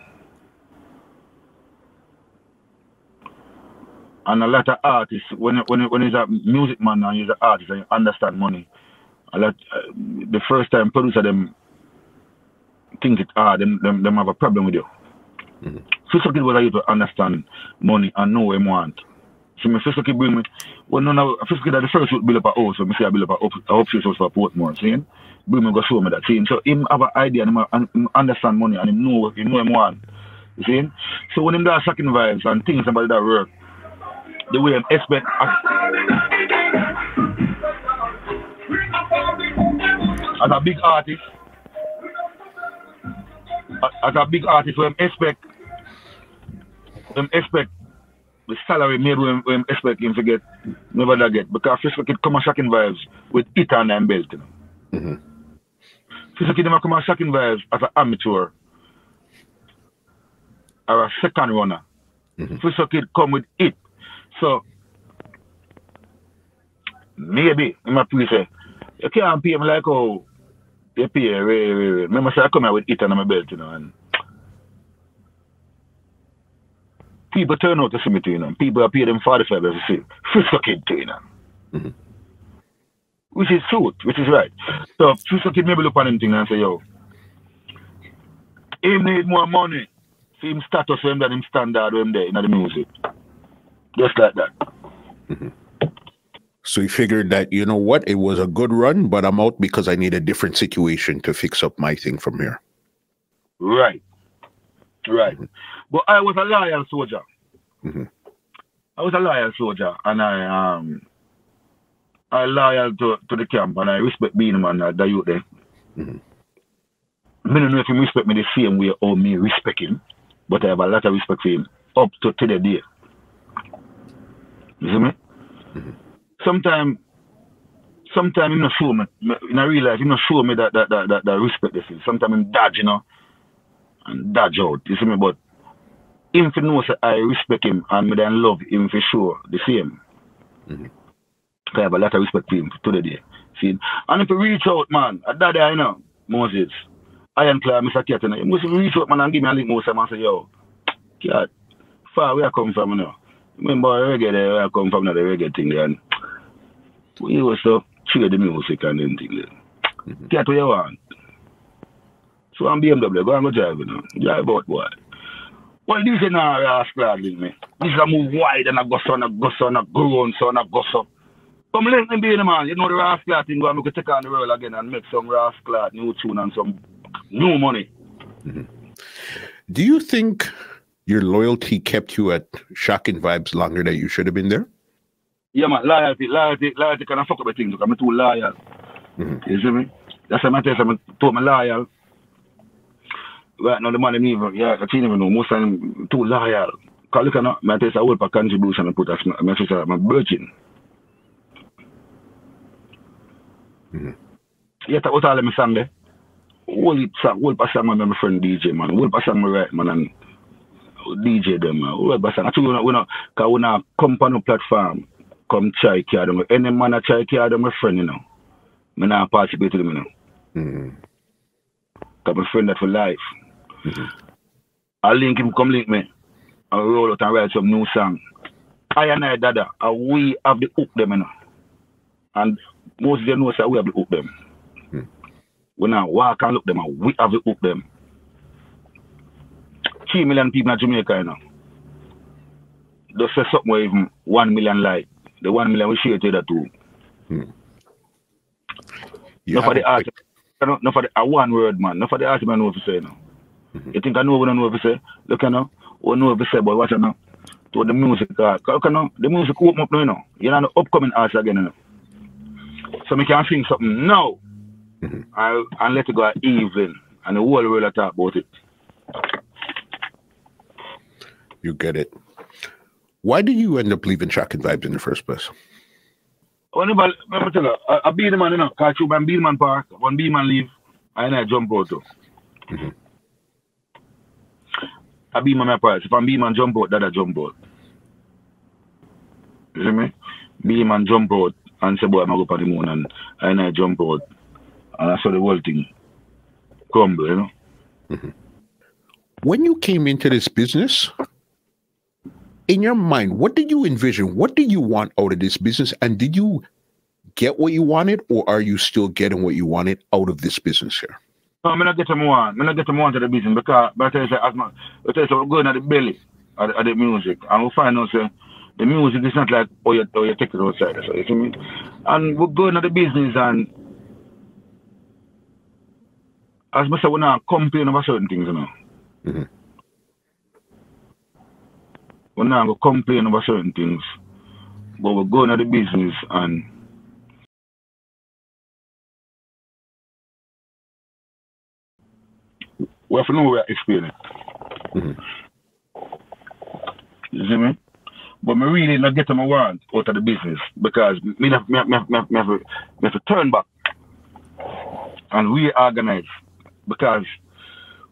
And a lot of artists, when he's a music man and he's an artist and you understand money, the first time producer them think it's hard, them have a problem with you. Frisco Kid was able to understand money and know what he want. So my Frisco Kid bring me, well no, Frisco Kid the first would build up a house, so I say I build up a house for Portmore, see? Bring me go show me that, see? So him have an idea and him understand money and him know what he want, you see? So when him does Shocking Vibes and things about that work, the way I expect as a big artist, when expect the salary maybe when expect him to get, never that get, because Frisco Kid come on Shocking Vibes with it and them belt, you know. Frisco Kid never come on Shocking Vibes as an amateur or a second runner. Frisco Kid come with it. So, maybe, in my place, you can't pay me like how you pay, Remember, I come here with it on my belt, you know, and people turn out to see me too, you know. People are paying them $45 to see Frisco Kid too, you know. Which is truth, which is right. So, Frisco Kid maybe look on him thing and say, yo, he need more money for him status for him than him standard when him there in the music. Just like that. So he figured that, you know what, it was a good run, but I'm out because I need a different situation to fix up my thing from here. Right. But I was a loyal soldier. I was a loyal soldier, and I loyal to the camp, and I respect Beenie Man, the youth there. I don't know if he respect me the same way or me respect him, but I have a lot of respect for him up to the day. You see me? Sometimes him not show me, in real life, him not show me that respect this is. Sometimes him dodge, you know, and dodge out. You see me? But him for know that I respect him and me then love him for sure, the same. I have a lot of respect for him to the day. See? And if you reach out, man, at that day, I know, Moses, Ironclad, Mr. Cat, you must reach out, man, and give me a link, Moses, and say, yo, Cat, far where I come from, you know. Remember reggae there, where I come from, the reggae thing there, and we was to trade the music and then thing there. Get what you want. So I'm BMW, go and go drive, you know. Drive out, boy. Well, this is not a rascal with me. This is a move wide and I go so, and I go so, and I go on, so, and I go so. Come link me, Beenie Man. You know the rascal thing, go and we can take on the world again and make some rascal, new tune and some new money. Do you think your loyalty kept you at Shocking Vibes longer than you should have been there? Yeah, man, loyalty can I fuck up with things because I'm too loyal. You see me? That's why I tell you, I'm too loyal. Right now, the man, I can't even know. Most of them too loyal. Because look at that, I tell you, I will put contribution and put as my sister, I'm a virgin. Yeah, that was all of my song there. Whole song with my friend DJ, man. Whole song my right, man, and DJ them, man. Whole song. Actually, we not come on a platform, come try care them. Any man that try care them, my friend, you know. I not participate to them, you know. Because my friend that for life. I link him, come link me. I roll out and write some new song. I and I, Dada, we have the hook them, you know. And most of them know that we have the hook them. We now walk and look them and we have the hook them. 3 million people in Jamaica, you know. Just say something with even 1 million like. The 1 million we share to the two. Not for the art. Not for the one word, man. Not for the art, man, know what to say now. You think I know what I know if I say? Look, I know. What I know if I say, but what I know? To the music, look, I know. The music open up now, you know. You know, the upcoming artists again, you know. So I can sing something now. And let it go at evening. And the whole world will talk about it. You get it. Why did you end up leaving Track and Vibes in the first place? Let me tell you, I Beenie Man, you know, because you Beenie Man park, when Beenie Man leave, I jump out too. I Beenie Man my price. If I'm Beenie Man jump out, that I jump out. You see me? Beenie Man jump out and say, boy, I'm going to go on the moon, and I jump out. And I saw the whole thing crumble, you know? When you came into this business, in your mind, what did you envision? What did you want out of this business? And did you get what you wanted, or are you still getting what you wanted out of this business here? No, I'm not getting more. I'm not getting more to the business because, but I say, we're going at the belly of the music, and we find out the music is not like you take it outside. So you see me? And we're going at the business, and as I say, we're not complaining about certain things, you know. We're not going to complain about certain things, but we're going at the business and we have to know we're experiencing. You see me? But me really not get my warrant out of the business because me have to turn back and reorganize because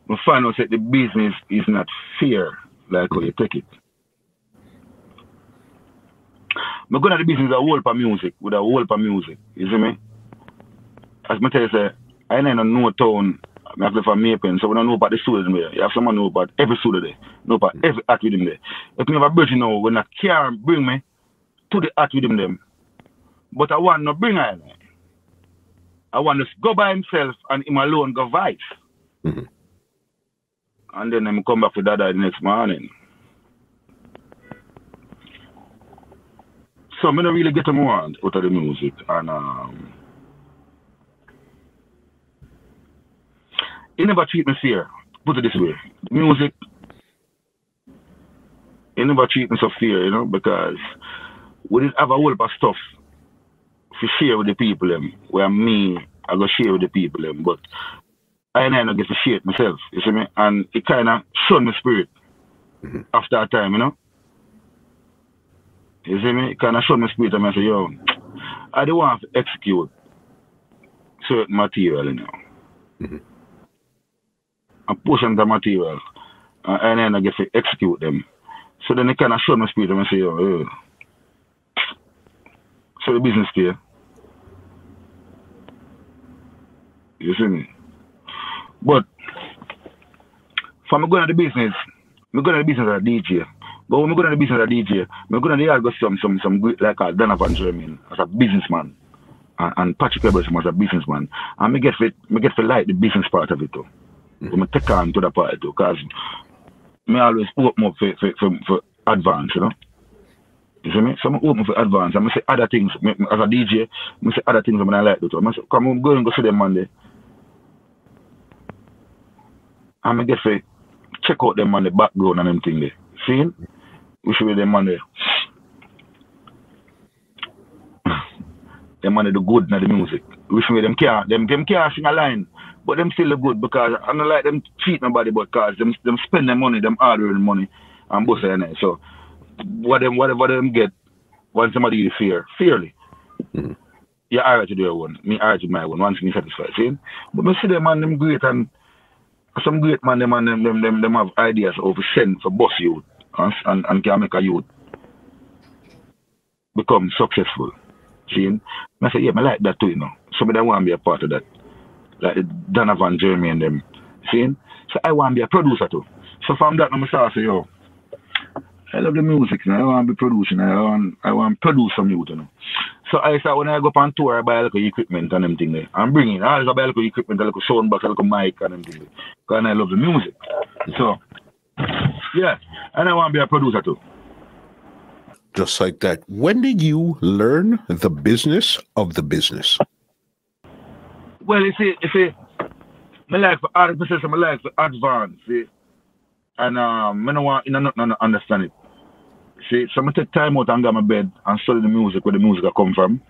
we find out that the business is not fair like how you take it. I'm going to the business with a whole of music, you see me? As I tell you, say, I ain't in no town, I have to for Mapen, so we don't know about the students there. You have someone know about every student there, know about every act with him there. If you have a birthday now, when I can't bring me to the act with him them, but I want to bring her. I want to go by himself and him alone go vibes. And then I come back with Dada the next morning. So I don't really get them around out of the music, and he never treat me fair. Put it this way, music, he never treat me so fair, you know, because we didn't have a whole lot of stuff to share with the people where me, I go share with the people but I don't get to share it myself, you see me, and it kind of showed my spirit after a time, you know. You see me? It kind of showed my spirit and I say, yo, I don't want to execute certain material, you know. And push on the material and then I get to execute them. So then it kind of showed my spirit and I say, yo, so the business there. You see me? But from going to the business, I'm going to the business as a DJ. But when I go to the business as a DJ, I go to the yard go some great like Donovan Jermaine as a businessman and Patrick Eberson as a businessman. And I get to like the business part of it too. I take on to the part too, because I always open up for advance, you know. You see me? So I'm open for advance. I'm say other things as a DJ. I say other things I like to do. I say, come on, go and go see them Monday. And I get to check out them on the background and them thing there. See? We should be them on there. Them on the good in the music. We should be them can't sing a line. But them still good because I don't like them cheat nobody but because them spend their money, them hard earned money and both of them. So whatever them get, once somebody is fairly. You are to do your one. Me are to my one. Once me satisfied. See? But me see them man them great and some great man them have ideas of send for boss youth and can make a youth become successful. See? I say, yeah, I like that too, you know. So I want to be a part of that. Like Donovan Jeremy and them. See? So I want to be a producer too. So from that I start say, yo, I love the music, you know. I want to be producing. I want to produce some youth, you know. So I start when I go up on tour, I buy a little equipment and them thing there. I'm bringing I always buy a little equipment, a little sound box, a little mic and them thing there. Because I love the music. So yeah, and I want to be a producer too. Just like that. When did you learn the business of the business? Well, you see, I like for artists, I like for advance, see? And I don't want nothing to understand it. See, so I take time out and go to my bed and study the music, where the music come from.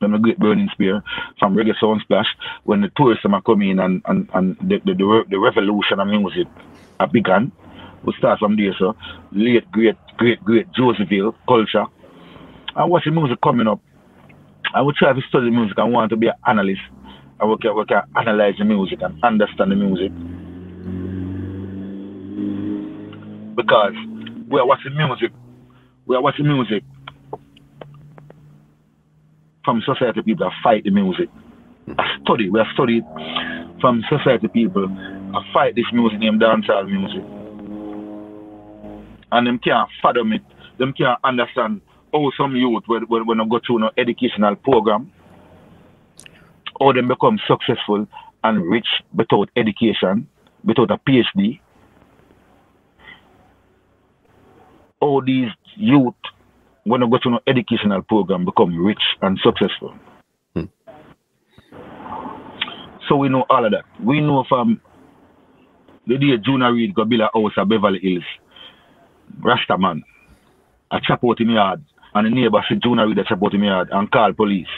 From a great burning spear, from reggae sound splash, when the tourists are coming in and the revolution of music a began. We start from there, so late, great Josephville culture. And watch the music coming up. I would try to study music and want to be an analyst. I would can analyze the music and understand the music. Because we are watching music. We are watching music from society people that fight the music. We have studied from society people that fight this music named dancehall music. And them can't fathom it. Them can't understand how some youth when they go through an educational program, how them become successful and rich without education, without a PhD. All these youth, when they go to an educational program, become rich and successful. So we know all of that. We know from the day Junior Reid go build a house at Beverly Hills, Rasta man, I chop out in my yard, and the neighbor see Junior Reid chop out in my yard and call police.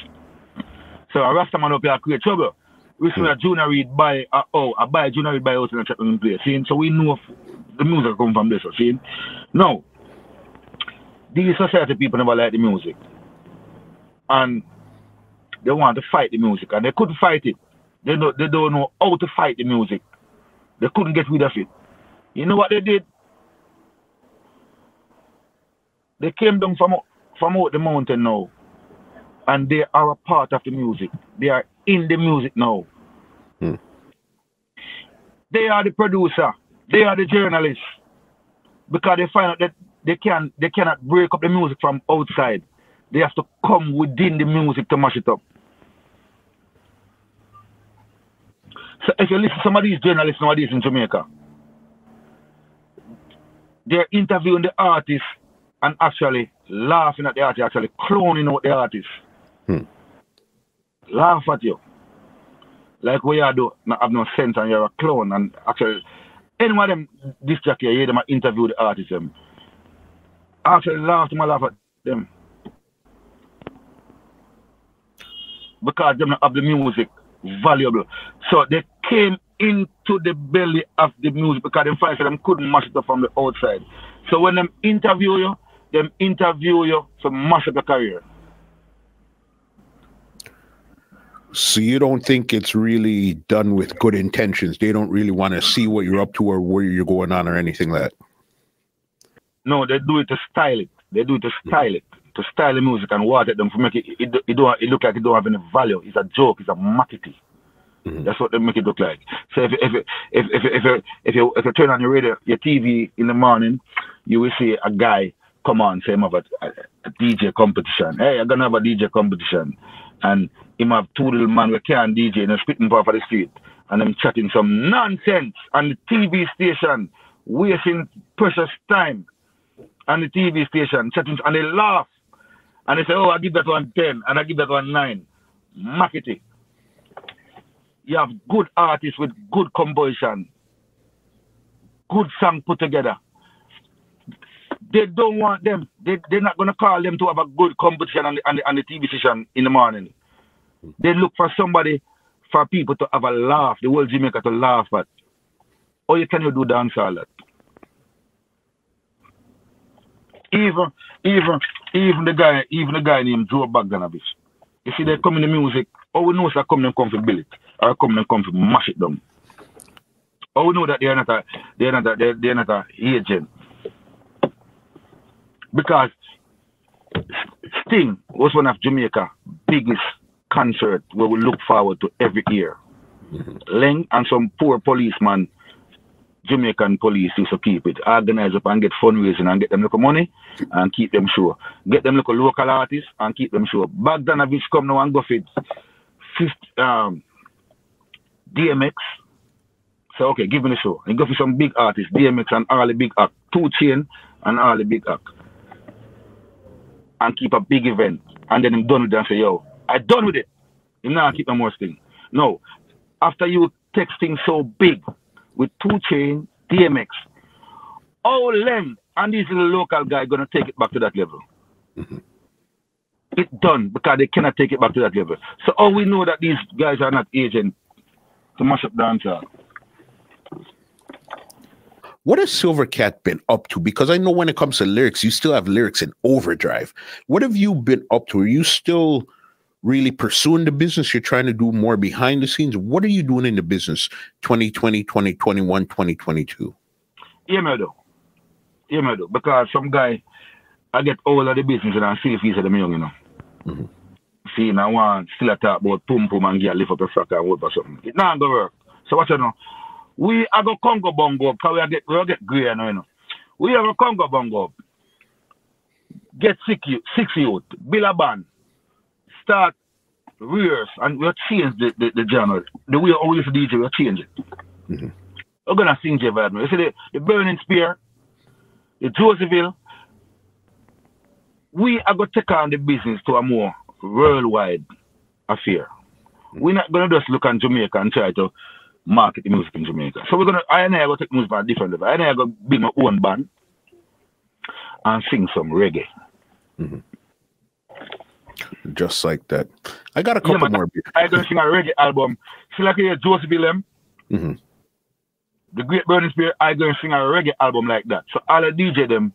So a Rasta man up here create trouble. We see a Junior Reid buy a Junior Reid buy a house and chop in place. See? So we know the music come from this. See? Now, these society people never like the music. And they want to fight the music, and they couldn't fight it. They don't know how to fight the music. They couldn't get rid of it. You know what they did? They came down from out the mountain now, and they are a part of the music. They are in the music now. They are the producer. They are the journalist. Because they find out that they cannot break up the music from outside. They have to come within the music to mash it up. So if you listen to some of these journalists nowadays in Jamaica, they're interviewing the artists and actually laughing at the artist, actually cloning out the artist. Laugh at you. Like what you do, not have no sense and you're a clone. And actually, any one of them, this jack here, you hear them interview the artist. Actually laugh at them. Because they don't have the music valuable. So they came into the belly of the music because they find them couldn't mash it up from the outside. So when them interview you to mash up your career. So you don't think it's really done with good intentions? They don't really want to see what you're up to or where you're going on or anything like that? No, they do it to style it. They do it to style it. To style the music and water them to make it look like it don't have any value. It's a joke. It's a marketing. That's what they make it look like. So if you turn on your radio, your TV in the morning, you will see a guy come on, say him have a DJ competition. Hey, I'm gonna have a DJ competition, and him have two little man who can't DJ and they're spitting off the street, and them chatting some nonsense on the TV station, wasting precious time on the TV station, chatting, and they laugh. And they say, oh, I give that one 10, and I give that one 9. Marketing. You have good artists with good composition, good song put together. They don't want them. They're not going to call them to have a good competition on the TV station in the morning. They look for somebody, for people to have a laugh, the whole Jamaica to laugh at. Or you can do dancehall that. Even the guy named Joe Bogdanovich. You see, they come in the music. All we know is that come to build it, or come to mash it down. All we know that they're not a agent. Because Sting was one of Jamaica's biggest concerts where we look forward to every year. Leng and some poor policeman, Jamaican police used to keep it, organize up and get fundraising and get them local money and keep them show. Get them local artists and keep them show. Bogdanovich come now and go for DMX. So okay, give me the show. And go for some big artists, DMX and all the big act, 2 Chainz and all the big act. And keep a big event. And then I'm done with it and say, yo, I done with it. I'm not keep no more thing. No. After you takes things so big with 2 Chainz, DMX. How Leng and these little local guys gonna take it back to that level? It's done because they cannot take it back to that level. So how we know that these guys are not agents to mash up dancehall? What has Silver Cat been up to? Because I know when it comes to lyrics, you still have lyrics in overdrive. What have you been up to? Are you still really pursuing the business? You're trying to do more behind the scenes? What are you doing in the business 2020, 2021, 2022? Yeah, me do. Yeah, me do. Because some guy, I get all of the business and I see if he's at them young, you know. See, I want still a talk about pum pum and get lift up a frack and whoop or something. It not gonna work. So what you know? We are going to Congo Bongo up because we get grey now, you know. We are going to Congo Bongo up. Get 6 youth, build a band, start rehearse, and we'll change the genre. The way we used to DJ, we'll change it. We're going to sing J-Vibe now. You see the Burning Spear, the Josephville. We are going to take on the business to a more worldwide affair. We're not going to just look at Jamaica and try to market the music in Jamaica. So I and I go take music on a different level. I and I go build my own band and sing some reggae. Just like that. I got a couple more. I gonna sing a reggae album. See like Joseph Willem, the Great Burning Spear, I gonna sing a reggae album like that. So all the DJ them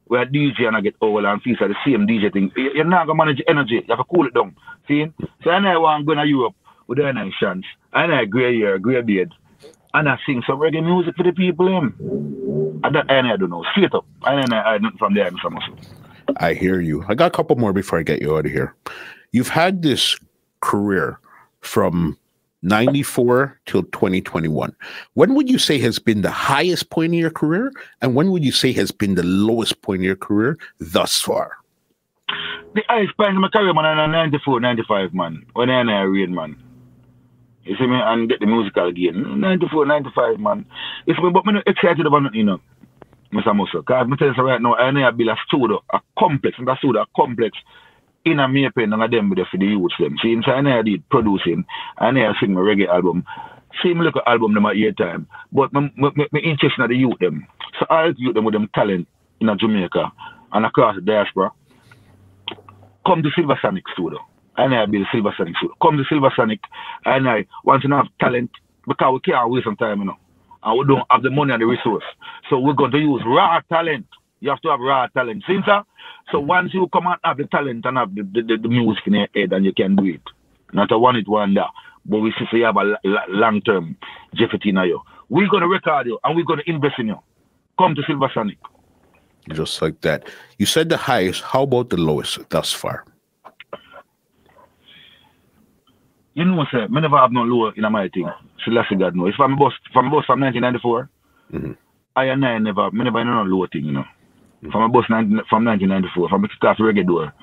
where DJ and I get old and feel like the same DJ thing. You're not gonna manage energy, you have to cool it down. See? So I and I want to go to Europe with a nice chance. And I grey hair, grey beard. And I sing some reggae music for the people. And I don't know. Straight up. And I nothing from there. I hear you. I got a couple more before I get you out of here. You've had this career from 94 till 2021. When would you say has been the highest point in your career? And when would you say has been the lowest point in your career thus far? The highest point in my career, man, in 94, 95, man. When I read, man. You see me? And get the musical again. 94, 95, man. You see me? But I'm not excited about it, you know. Mr. Muscle. Because I'm telling you right now, I know build a studio, a complex, and that studio, a complex in a Maypen and a them with for the youths them. See, so I know I did producing, I know I sing my reggae album. Same look at album them at year time. But my interest in the youth them. So I help youth them with them talent in Jamaica and across the diaspora. Come to Silver Sonic studio. And I build Silver Sonic studio. Come to Silver Sonic and I want to have talent because we can't waste some time, you know. And we don't have the money and the resource. So we're going to use raw talent. You have to have raw talent. See, sir? So once you come and have the talent and have the music in your head and you can do it. Not a one it wonder. But we see you have a long-term jeopardy now. We're going to record you and we're going to invest in you. Come to Silver Sonic. Just like that. You said the highest. How about the lowest thus far? You know, sir, I never have no low in my thing. So let's God know. If I'm a boss from 1994, I never no low thing, you know. From a boss from 1994, if I'm a class reggae door,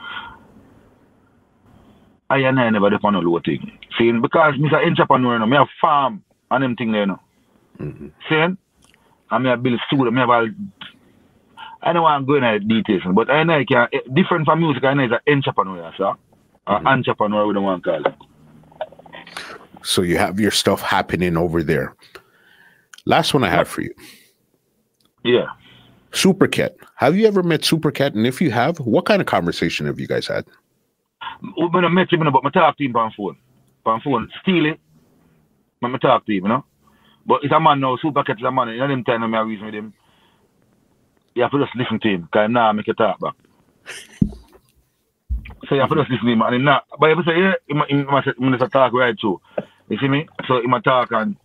I never depend no low thing. See, because I'm an entrepreneur, you know, I have farm and them thing there, you know. See, I have build studio, I don't want to go into details, but I know I can, different from music, I know it's an entrepreneur, sir. An entrepreneur, we don't want to call it. So you have your stuff happening over there. Last one I have for you. Yeah. Super Cat. Have you ever met Super Cat? And if you have, what kind of conversation have you guys had? When I met him, but I talk to him on phone. On phone. Steal it. But I talk to him, you know. But it's a man now. Super Cat is a man. You know them time I reason with him. You have to just listen to him. Because now I make you talk back. So you have to just listen to him. And now, but if you say, yeah, he must talk right through. You see me? So he must talk and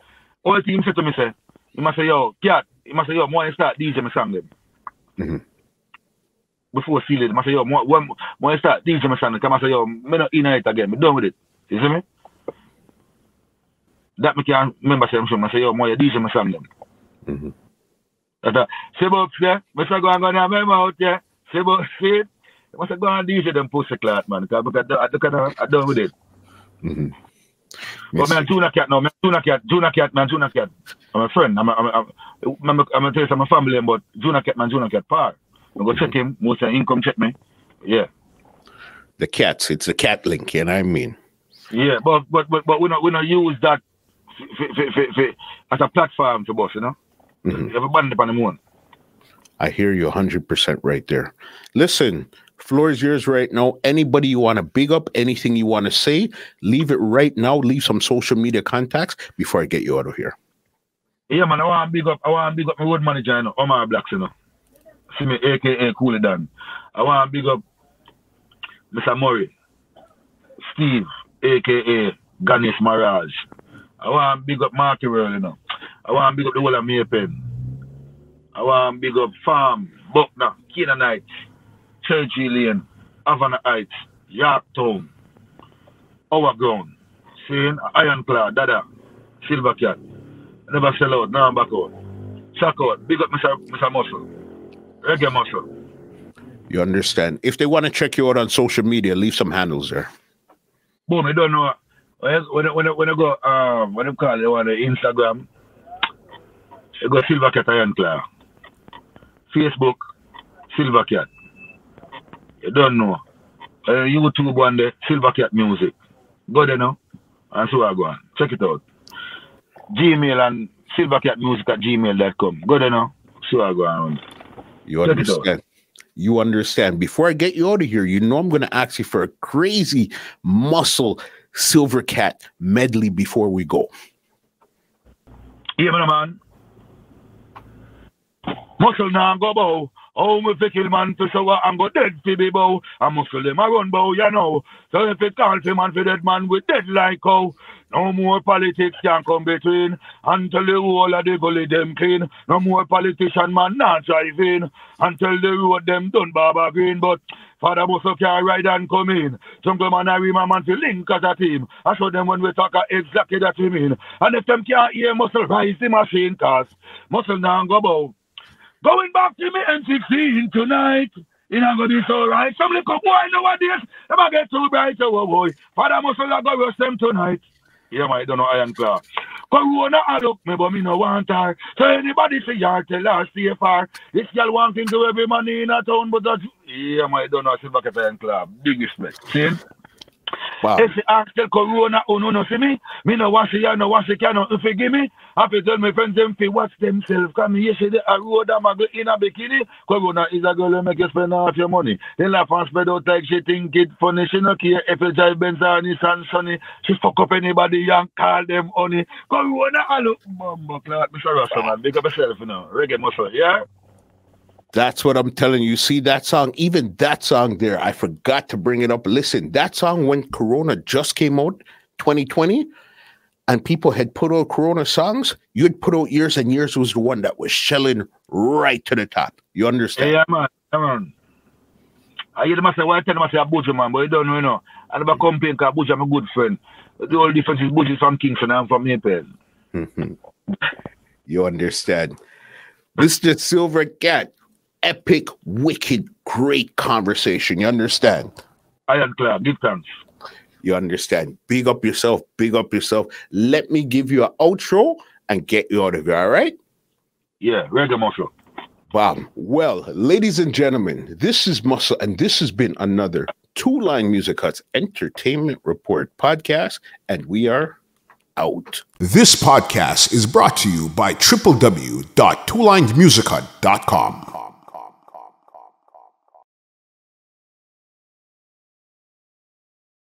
all the team said to me, say, he must say, yo, Cat, he must say, yo, more start DJ my song them. Before see it, he must say, yo, more start DJ my song them. He must say, yo, me not in it again, me done with it. You see me? That me can remember saying, I say, yo, more DJ my song them. Say about there, Mr. Go and go down my mouth, yeah. Say about see it. I must go and DJ them pussy clat, man. Because I done with it. But man, Juna Cat now, Juna Cat. I'm a friend. I'm a tell you I'm a family, but Juna Cat par. I go check him, most of him come check me. Yeah. The cats, it's a cat link, you know what I mean? Yeah, but we not use that as a platform to boss, you know. Everybody on the moon. I hear you 100% right there. Listen, floor is yours right now. Anybody you want to big up, anything you want to say, leave it right now. Leave some social media contacts before I get you out of here. Yeah, man, I want to big up my road manager, you know, Omar Blacks, you know. See me, a.k.a. Cool It Down. I want to big up Mr. Murray, Steve, a.k.a. Ganesh Maharaj. I want to big up Marky World, you know. I want to big up the whole of Maypen. I want to big up Farm, Buckner, Canaanite, Churchy Lane, Havana Heights, Yorktown, Overground, Seeing, Ironclad, Dada, Silver Cat. Never sell out, now I'm back out. Check out, big up Mr. Muscle, Reggae Muscle. You understand? If they want to check you out on social media, leave some handles there. Boom, I don't know. When I go, what do you call it, on the Instagram, I go Silver Cat Ironclad. Facebook, Silver Cat. You don't know. YouTube one day, Silver Cat Music. Go there now. And so I go on. Check it out. Gmail and silvercatmusic@gmail.com. Go there now. So I go on. You understand? You understand. Before I get you out of here, you know I'm going to ask you for a crazy muscle Silver Cat medley before we go. Yeah, man. Muscle now go bow. Oh, me fi kill man fi show and go dead fi be bow. And muscle them a run bow, you know. So if it call fi man fi dead man, we dead like how. No more politics can come between. Until the whole of the gully them clean. No more politician man not drive in. Until the road them done Baba Green. But Father Muscle can ride and come in. Jungle man and Rima man fi link as a team. I show them when we talk exactly that we mean. And if them can't hear Muscle, rise the machine cause Muscle now go bow. Going back to me N16 tonight. It ain't gonna be so right. Some little boy nowadays, them a get too bright, oh boy. Father Muscle a go roast them tonight. Yeah, man, I don't know Iron Claw. Corona a look me, but me no want her. So anybody say y'all tell her stay far. This girl wanting to every money in a town, but that's... Yeah, man, I don't know Silver Cat Iron Claw. Big respect. See? Wow. If you ask the Corona, oh no, see me no wash it, no wash it, cannot forgive me. I have to tell my friends them to watch themselves. Come here, see the road I'm in a bikini. Corona is a girl who make you spend half your money. Then laugh and spread out like she think it funny. She no care if you drive Benz or Nissan Sunny. She fuck up anybody and call them honey. Corona, I look, Mama Clark, Mr. Russell, man. Big up yourself, you know. Reggae muscle, yeah? That's what I'm telling you. See that song, even that song there, I forgot to bring it up. Listen, that song when Corona just came out, 2020, and people had put out Corona songs, you had put out Years and Years was the one that was shelling right to the top. You understand? Yeah, man. Come on. I hear them say, why tell them I say a Buju man, but you don't know, you know. And I'm a complain because Buju is my good friend. The only difference is Buju is from Kingston and I'm from Maypen. You understand? Mr. Silver Cat. Epic, wicked, great conversation. You understand? I am clear. Give thanks. You understand? Big up yourself. Big up yourself. Let me give you an outro and get you out of here. All right? Yeah, Reggae Muscle. Wow. Well, ladies and gentlemen, this is Muscle, and this has been another Two Line Music Cuts Entertainment Report podcast, and we are out. This podcast is brought to you by www.twolinemusichut.com.